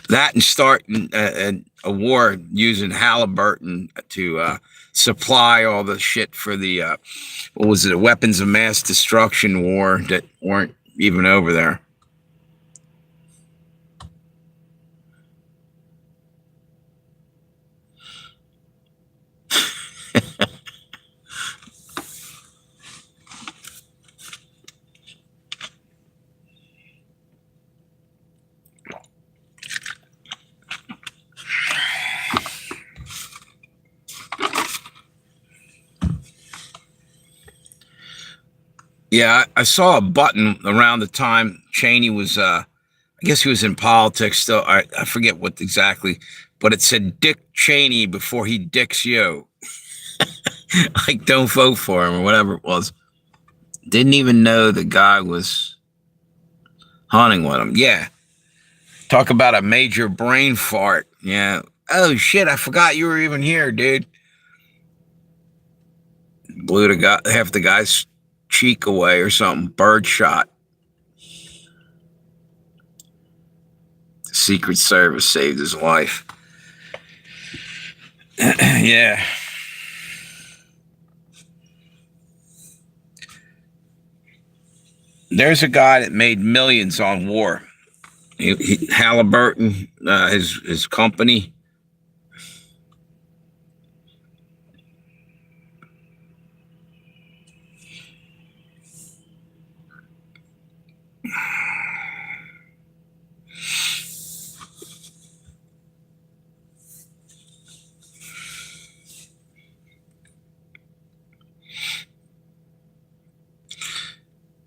That and starting a war using Halliburton to supply all the shit for the what was it, weapons of mass destruction war that weren't even over there. Yeah, I saw a button around the time Cheney was, I guess he was in politics still. I forget what exactly, but it said Dick Cheney before he dicks you. Like, don't vote for him or whatever it was. Didn't even know the guy was hunting with him. Yeah. Talk about a major brain fart. Yeah. Oh, shit, I forgot you were even here, dude. Blew the guy, half the guy's cheek away or something. Bird shot. The Secret Service saved his life. Yeah. There's a guy that made millions on war. Halliburton, his company.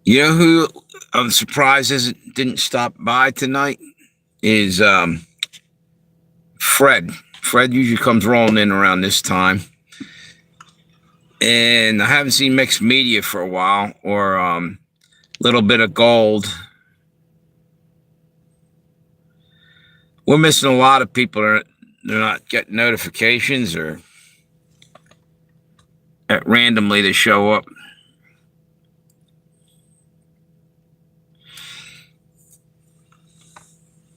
You know who I'm surprised didn't stop by tonight is Fred. Fred usually comes rolling in around this time. And I haven't seen Mixed Media for a while, or Little Bit of Gold. We're missing a lot of people. They're not getting notifications, or randomly they show up.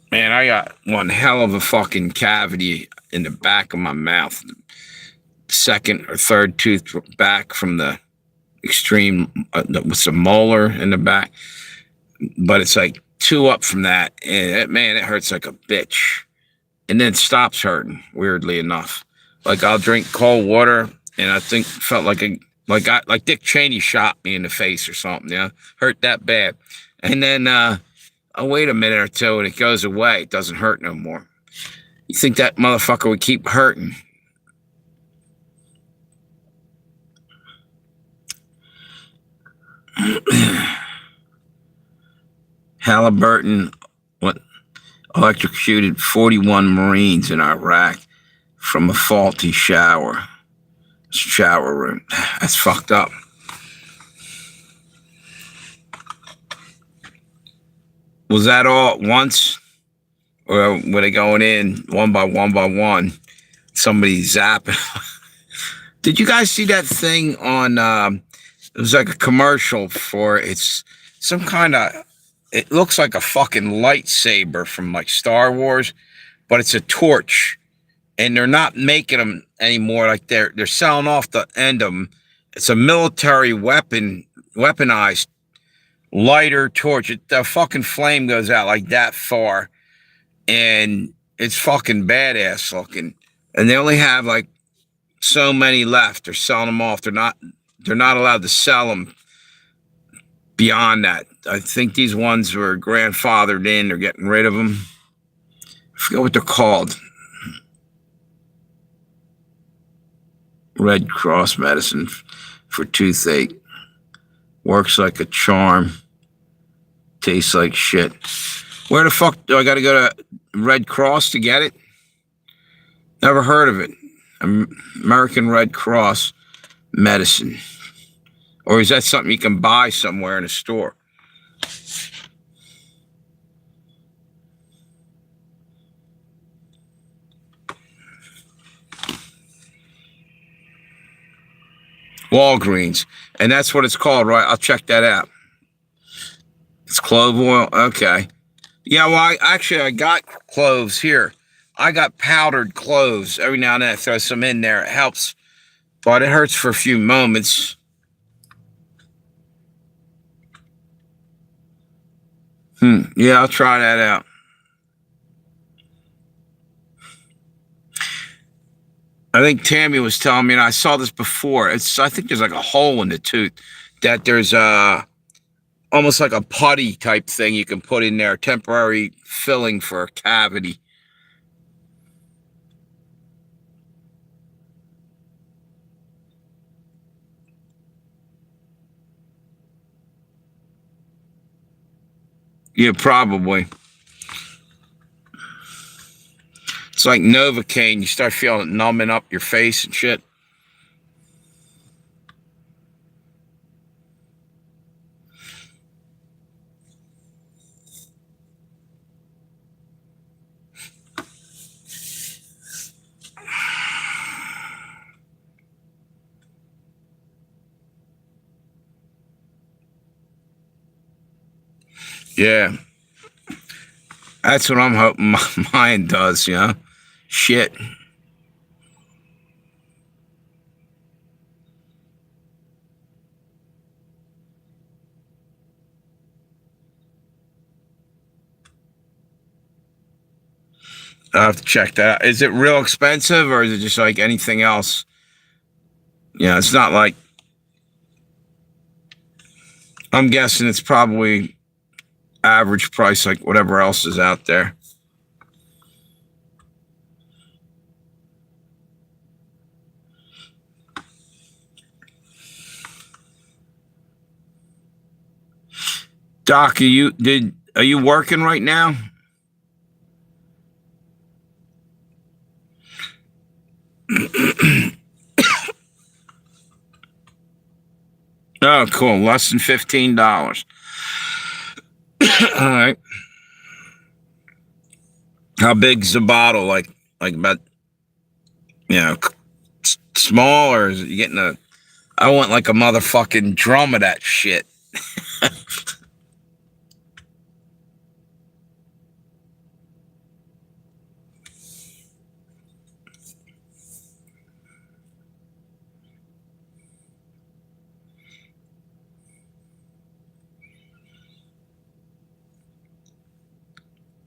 Man, I got one hell of a fucking cavity in the back of my mouth. Second or third tooth back from the extreme, with some molar in the back. But it's like two up from that. And it hurts like a bitch. And then stops hurting, weirdly enough. Like, I'll drink cold water, and I think felt like Dick Cheney shot me in the face or something. Yeah, hurt that bad. And then I'll wait a minute or two, and it goes away. It doesn't hurt no more. You think that motherfucker would keep hurting? Halliburton electrocuted 41 Marines in Iraq from a faulty shower room. That's fucked up. Was that all at once, Or when they going in one by one, somebody zapping. Did you guys see that thing on? It was like a commercial for it's some kind of. It looks like a fucking lightsaber from like Star Wars, but it's a torch, and they're not making them anymore. Like they're selling off the end of them. It's a military weaponized lighter torch. The fucking flame goes out like that far, and it's fucking badass looking. And they only have like so many left. They're selling them off. They're not allowed to sell them beyond that. I think these ones were grandfathered in. They're getting rid of them. I forget what they're called. Red Cross medicine for toothache. Works like a charm. Tastes like shit. Where the fuck do I got to go to Red Cross to get it? Never heard of it. American Red Cross medicine. Or is that something you can buy somewhere in a store? Walgreens. And that's what it's called, right? I'll check that out. It's clove oil. Okay. Yeah, well, I got cloves here. I got powdered cloves. Every now and then I throw some in there. It helps. But it hurts for a few moments. Yeah, I'll try that out. I think Tammy was telling me, and I saw this before. I think there's like a hole in the tooth that there's almost like a putty type thing you can put in there, temporary filling for a cavity. Yeah, probably. It's like Novocaine. You start feeling it numbing up your face and shit. Yeah. That's what I'm hoping mine does, you know? Shit. I'll have to check that out. Is it real expensive or is it just like anything else? Yeah, it's not like. I'm guessing it's probably average price like whatever else is out there. Doc, are you working right now? Oh, cool. Less than $15. All right. How big's the bottle? Like about, you know, small, or is it getting a? I want like a motherfucking drum of that shit.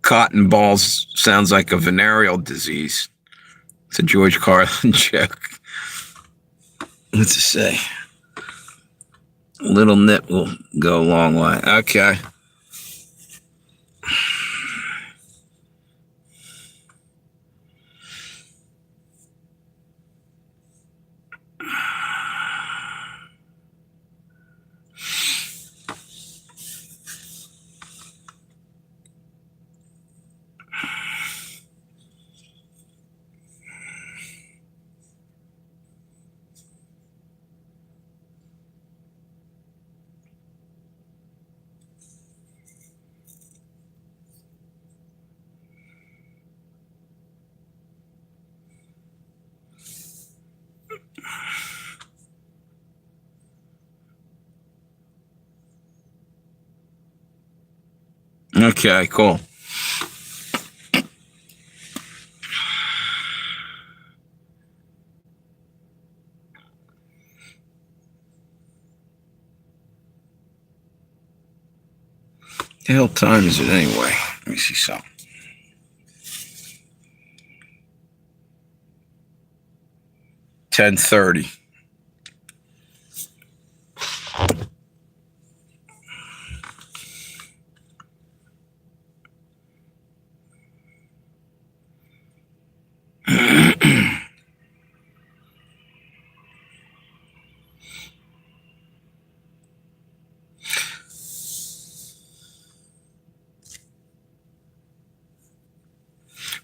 Cotton balls sounds like a venereal disease. It's a George Carlin joke. What's it say? A little nip will go a long way. Okay. Okay, cool. The hell time is it anyway? Let me see something. 10:30.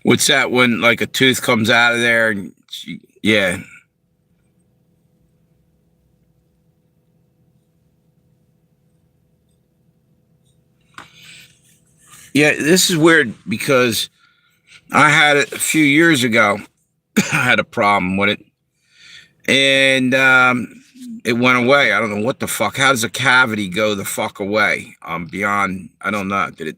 What's that when like a tooth comes out of there? And yeah. Yeah, this is weird because I had it a few years ago. I had a problem with it. And it went away. I don't know what the fuck. How does a cavity go the fuck away? Beyond, I don't know. Did it?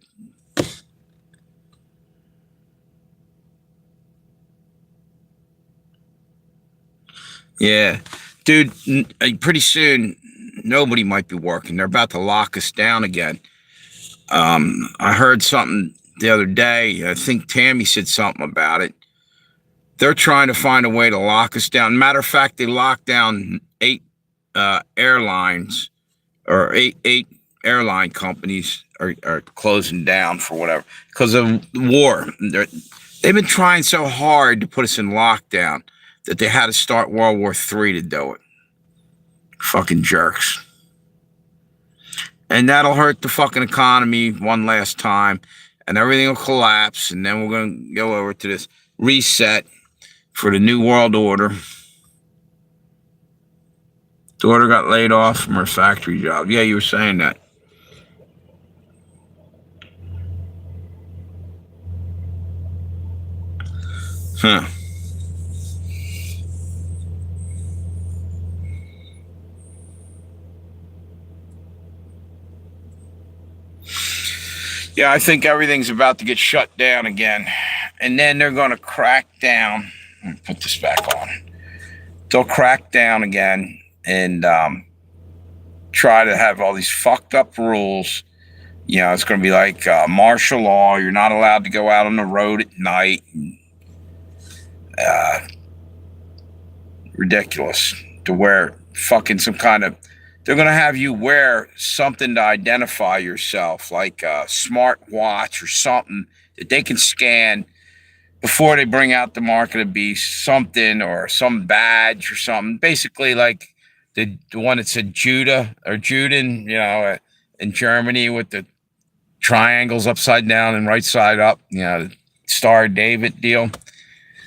Yeah. Dude, pretty soon, nobody might be working. They're about to lock us down again. I heard something the other day. I think Tammy said something about it. They're trying to find a way to lock us down. Matter of fact, they locked down 8 airlines, or eight airline companies are closing down for whatever because of war. They've been trying so hard to put us in lockdown that they had to start World War III to do it. Fucking jerks. And that'll hurt the fucking economy one last time, and everything will collapse, and then we're going to go over to this reset for the New World Order. Daughter got laid off from her factory job. Yeah, you were saying that. Huh. Yeah, I think everything's about to get shut down again. And then they're going to crack down. Let me put this back on. They'll crack down again and try to have all these fucked up rules. You know, it's going to be like martial law. You're not allowed to go out on the road at night. Ridiculous. To wear fucking some kind of... They're going to have you wear something to identify yourself, like a smart watch or something that they can scan before they bring out the mark of the beast, something or some badge or something. Basically, like the one that said Judah or Juden, you know, in Germany with the triangles upside down and right side up, you know, the Star of David deal.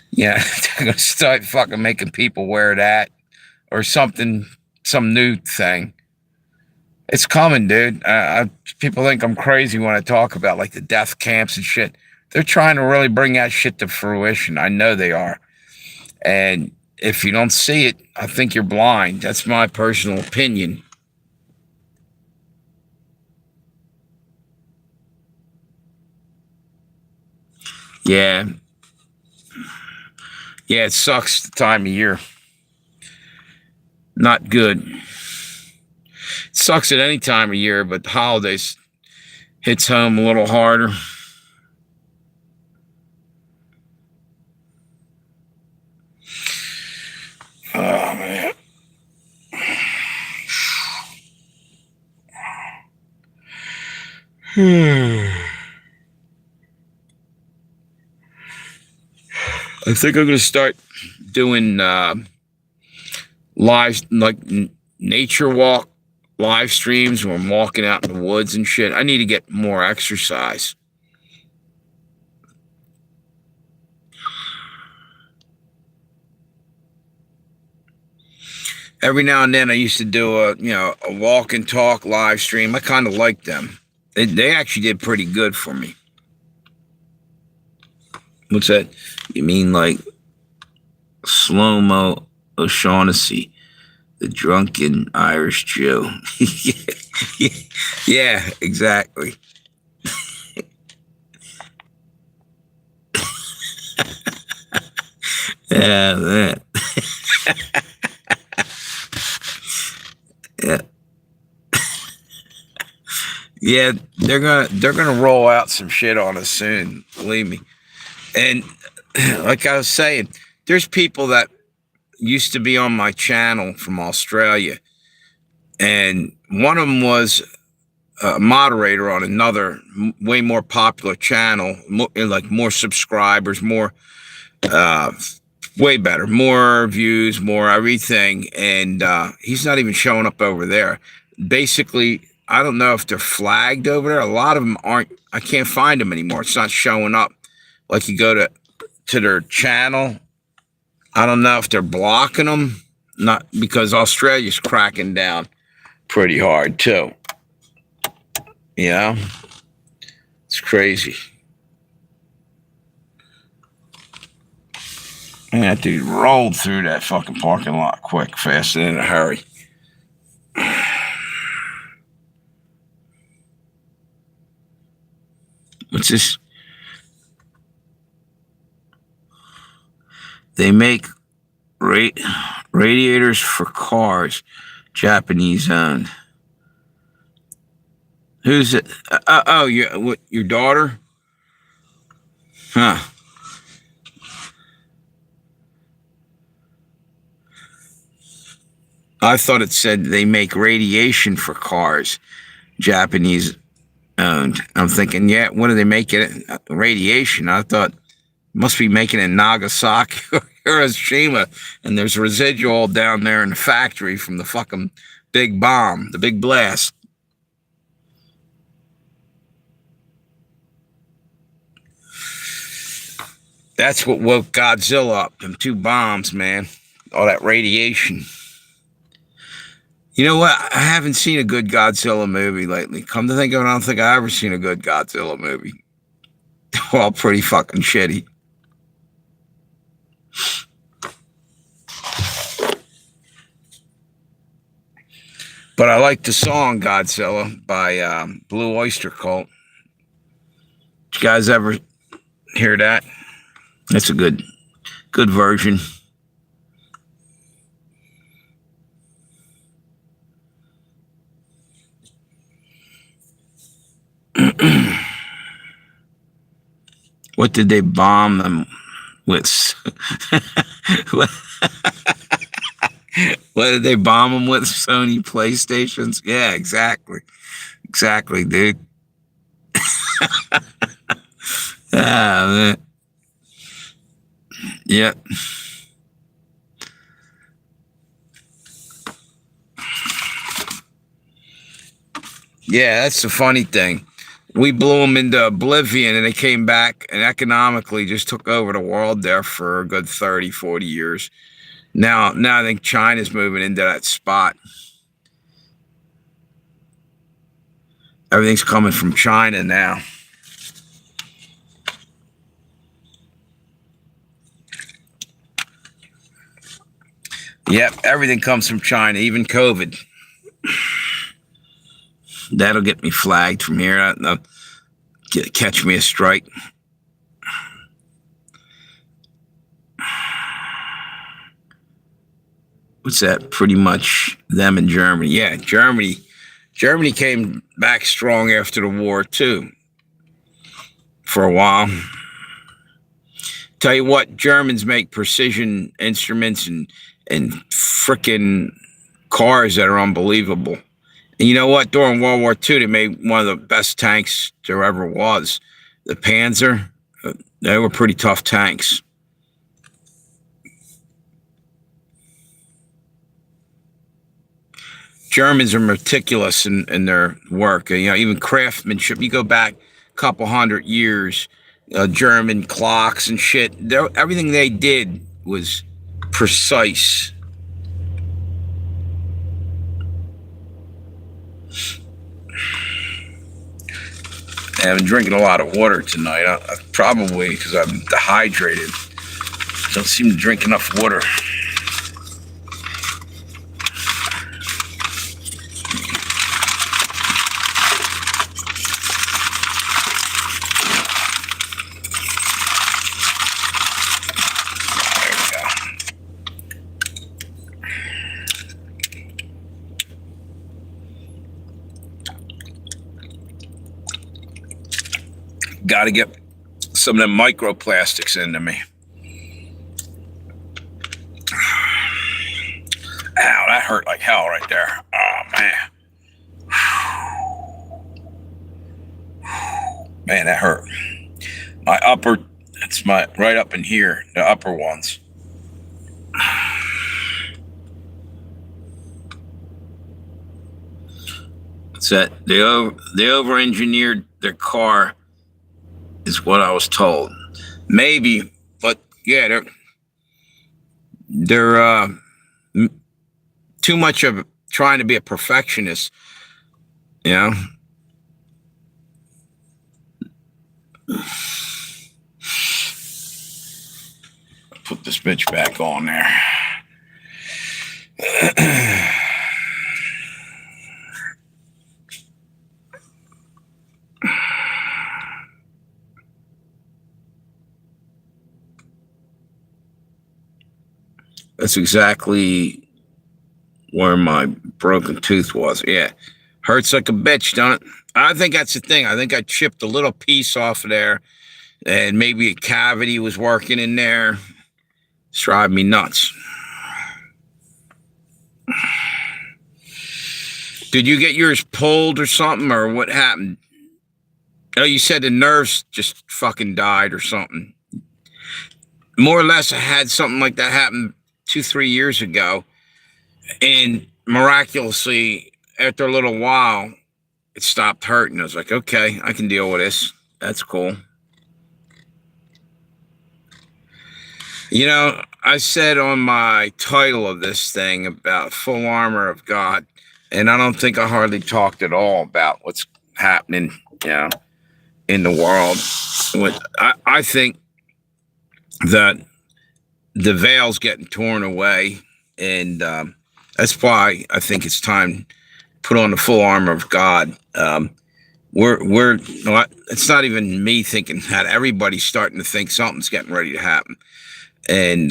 Yeah, they're going to start fucking making people wear that or something, some new thing. It's coming, dude. People think I'm crazy when I talk about like the death camps and shit. They're trying to really bring that shit to fruition. I know they are. And if you don't see it, I think you're blind. That's my personal opinion. Yeah. Yeah, it sucks the time of year. Not good. It sucks at any time of year, but the holidays hits home a little harder. Oh, man. I think I'm going to start doing live, like nature walk live streams where I'm walking out in the woods and shit. I need to get more exercise. Every now and then I used to do a walk and talk live stream. I kind of liked them. They actually did pretty good for me. What's that? You mean like Slow-Mo O'Shaughnessy, the drunken Irish Jew? Yeah, exactly. Yeah, man. Yeah. Yeah, they're gonna roll out some shit on us soon, believe me. And like I was saying, there's people that used to be on my channel from Australia, and one of them was a moderator on another way more popular channel, like more subscribers, more uh, way better, more views, more everything, and he's not even showing up over there. Basically, I don't know if they're flagged over there. A lot of them aren't. I can't find them anymore. It's not showing up. Like you go to their channel. I don't know if they're blocking them. Not because Australia's cracking down pretty hard too. You know, it's crazy. Man, that dude rolled through that fucking parking lot quick, fast, and in a hurry. What's this? They make radiators for cars, Japanese owned. Who's it? Oh, your daughter? Huh. I thought it said they make radiation for cars, Japanese owned. I'm thinking, yeah, what are they making? Radiation. I thought must be making it in Nagasaki or Hiroshima, and there's residual down there in the factory from the fucking big bomb, the big blast. That's what woke Godzilla up, them two bombs, man. All that radiation. You know what? I haven't seen a good Godzilla movie lately. Come to think of it, I don't think I ever seen a good Godzilla movie. All pretty fucking shitty. But I like the song Godzilla by Blue Oyster Cult. Did you guys ever hear that? That's a good version. What did they bomb them with? What did they bomb them with? Sony PlayStations? Yeah, exactly. Exactly, dude. Ah, man. Yep. Yeah, that's the funny thing. We blew them into oblivion and they came back and economically just took over the world there for a good 30, 40 years. Now I think China's moving into that spot. Everything's coming from China now. Yep, everything comes from China, even COVID. That'll get me flagged from here. Catch me a strike. What's that? Pretty much them in Germany. Yeah, Germany came back strong after the war too. For a while. Tell you what, Germans make precision instruments and frickin' cars that are unbelievable. And you know what? During World War II, they made one of the best tanks there ever was. The Panzer. They were pretty tough tanks. Germans are meticulous in their work. You know, even craftsmanship. You go back a couple hundred years, German clocks and shit. Everything they did was precise. I've been drinking a lot of water tonight. Probably because I'm dehydrated. Don't seem to drink enough water. There we go. Got to get some of them microplastics into me. Ow, that hurt like hell right there. Oh, man. Man, that hurt. My upper, it's my right up in here, the upper ones. It's that they over-engineered their car, is what I was told. Maybe, but yeah, they're too much of trying to be a perfectionist, you know. Put this bitch back on there. That's exactly where my broken tooth was. Yeah. Hurts like a bitch, don't it? I think that's the thing. I think I chipped a little piece off of there, and maybe a cavity was working in there. It's driving me nuts. Did you get yours pulled or something, or what happened? Oh, you said the nerves just fucking died or something. More or less, I had something like that happen 2-3 years ago, and miraculously, after a little while, it stopped hurting. I was like, okay, I can deal with this. That's cool. You know, I said on my title of this thing about full armor of God, and I don't think I hardly talked at all about what's happening, you know, in the world. I think that the veil's getting torn away, and that's why I think it's time to put on the full armor of God. It's not even me thinking that. Everybody's starting to think something's getting ready to happen. And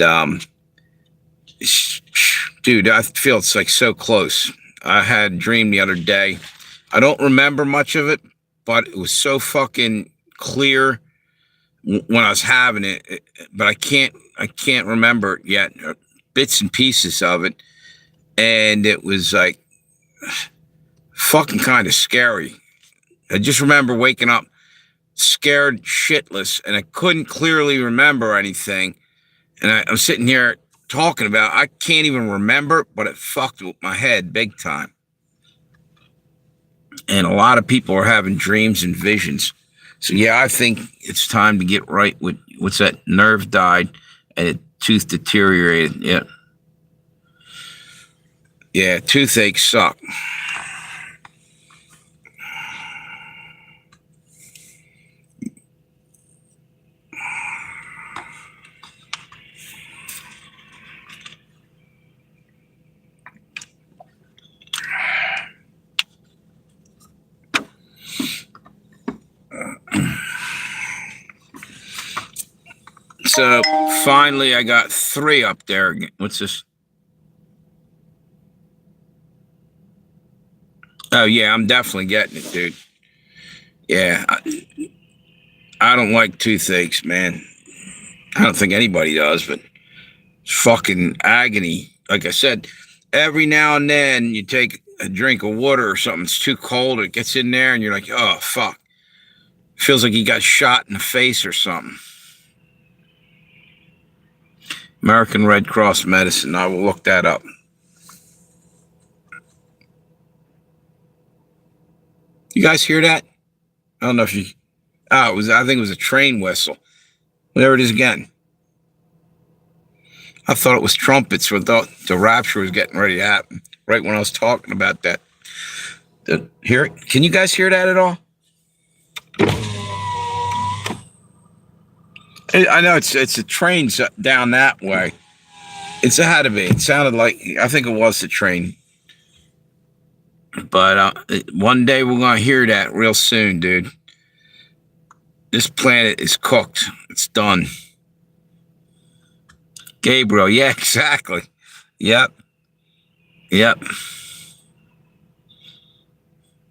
dude, I feel it's like so close. I had a dream the other day. I don't remember much of it, but it was so fucking clear when I was having it. But I can't remember it yet. Bits and pieces of it, and it was like fucking kind of scary. I just remember waking up scared shitless, and I couldn't clearly remember anything. And I'm sitting here talking about, I can't even remember, but it fucked with my head big time. And a lot of people are having dreams and visions. So yeah, I think it's time to get right with what's that? Nerve died and a tooth deteriorated. Yeah. Yeah, toothaches suck. So finally, I got 3 up there. What's this? Oh yeah, I'm definitely getting it, dude. Yeah, I don't like toothaches, man. I don't think anybody does, but it's fucking agony. Like I said, every now and then you take a drink of water or something, it's too cold, it gets in there, and you're like, oh, fuck. Feels like you got shot in the face or something. American Red Cross medicine. I will look that up. You guys hear that? I don't know if you... Oh, I think it was a train whistle. There it is again. I thought it was trumpets when the rapture was getting ready to happen. Right when I was talking about that. Hear it? Can you guys hear that at all? I know it's a train down that way. It had to be. It sounded like, I think it was the train. But one day we're going to hear that real soon, dude. This planet is cooked. It's done. Gabriel, yeah, exactly. Yep.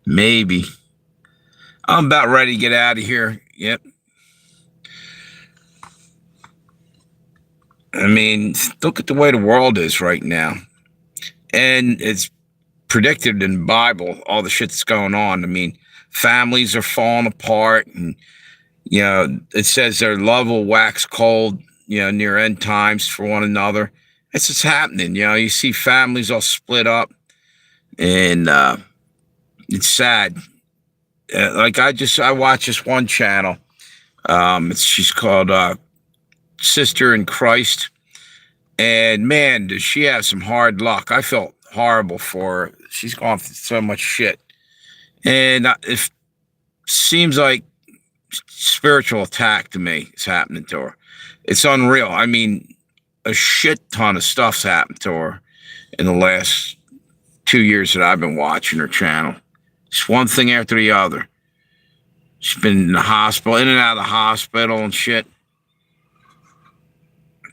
Maybe. I'm about ready to get out of here. Yep. I mean, look at the way the world is right now. And it's predicted in the Bible, all the shit that's going on. I mean, families are falling apart, and it says their love will wax cold, near end times for one another. It's just happening. You see families all split up, and it's sad. I watch this one channel. She's called Sister in Christ, and man, does she have some hard luck. I felt horrible for her. She's gone through so much shit, and it seems like spiritual attack to me is happening to her. It's unreal. I mean, a shit ton of stuff's happened to her in the last 2 years that I've been watching her channel. It's one thing after the other. She's been in the hospital, in and out of the hospital and shit.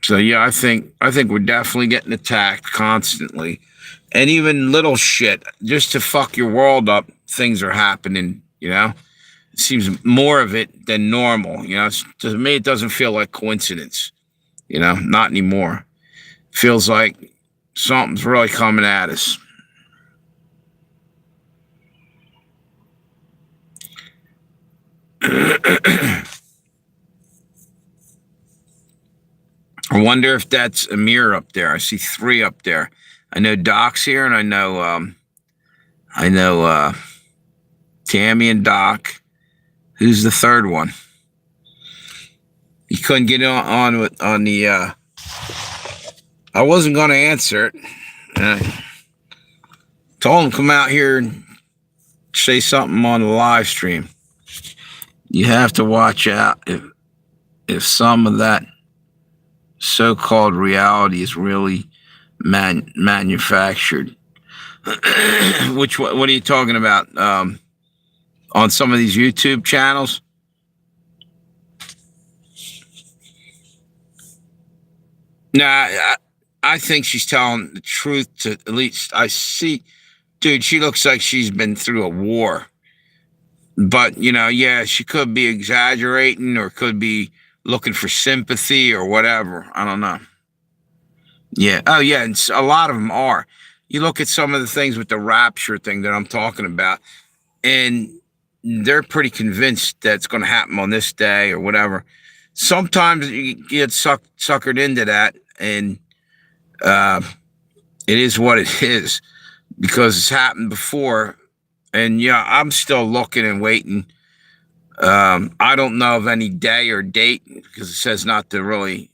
So yeah, I think we're definitely getting attacked constantly. And even little shit, just to fuck your world up, things are happening, It seems more of it than normal, To me, it doesn't feel like coincidence, not anymore. Feels like something's really coming at us. I wonder if that's Amir up there. I see 3 up there. I know Doc's here, and I know Tammy and Doc. Who's the third one? He couldn't get on the. I wasn't going to answer it. Told him to come out here and say something on the live stream. You have to watch out if some of that so-called reality is really manufactured. What are you talking about? On some of these YouTube channels? Nah, I think she's telling the truth. To at least I see, dude. She looks like she's been through a war. But she could be exaggerating, or could be looking for sympathy or whatever. I don't know. Yeah. Oh, yeah. And a lot of them are. You look at some of the things with the rapture thing that I'm talking about, and they're pretty convinced that it's going to happen on this day or whatever. Sometimes you get suckered into that, and it is what it is, because it's happened before. And I'm still looking and waiting. I don't know of any day or date, because it says not to really,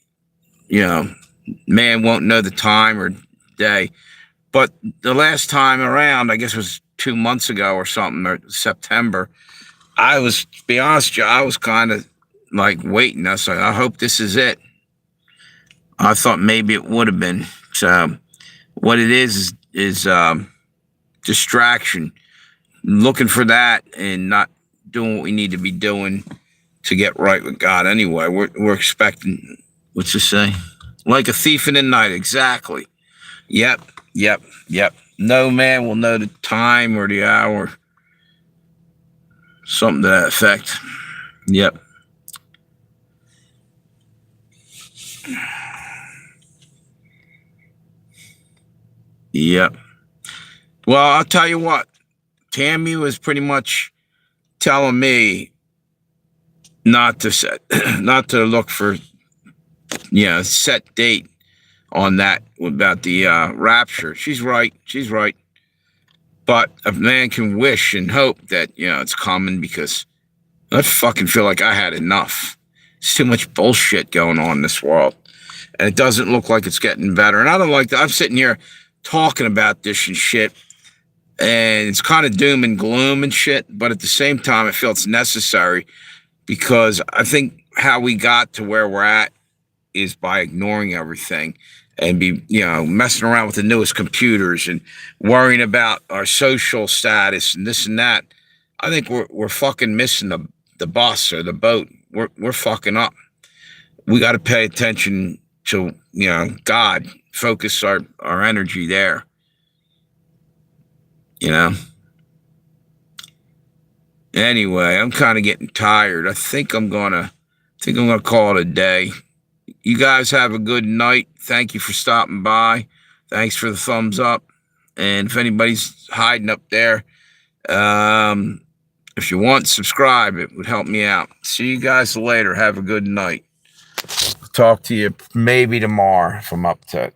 man won't know the time or day. But the last time around, I guess it was 2 months ago or something, or September, to be honest, I was kind of like waiting. I said, I hope this is it. I thought maybe it would have been. So what it is distraction. Looking for that and not doing what we need to be doing to get right with God. Anyway, we're expecting, what's it say? Like a thief in the night. Exactly. Yep. No man will know the time or the hour. Something to that effect. Yep. Yep. Well, I'll tell you what. Tammy was pretty much telling me not to look for, set date on that about the rapture. She's right. But a man can wish and hope that, it's coming, because I fucking feel like I had enough. There's too much bullshit going on in this world. And it doesn't look like it's getting better. And I don't like that. I'm sitting here talking about this and shit, and it's kind of doom and gloom and shit. But at the same time, I feel it's necessary, because I think how we got to where we're at is by ignoring everything and messing around with the newest computers and worrying about our social status and this and that. I think we're fucking missing the bus or the boat. We're fucking up. We got to pay attention to, God, focus our energy there. Anyway, I'm kind of getting tired. I think I'm gonna call it a day. You guys have a good night. Thank you for stopping by. Thanks for the thumbs up. And if anybody's hiding up there, if you want, subscribe. It would help me out. See you guys later. Have a good night. Talk to you maybe tomorrow if I'm up to it.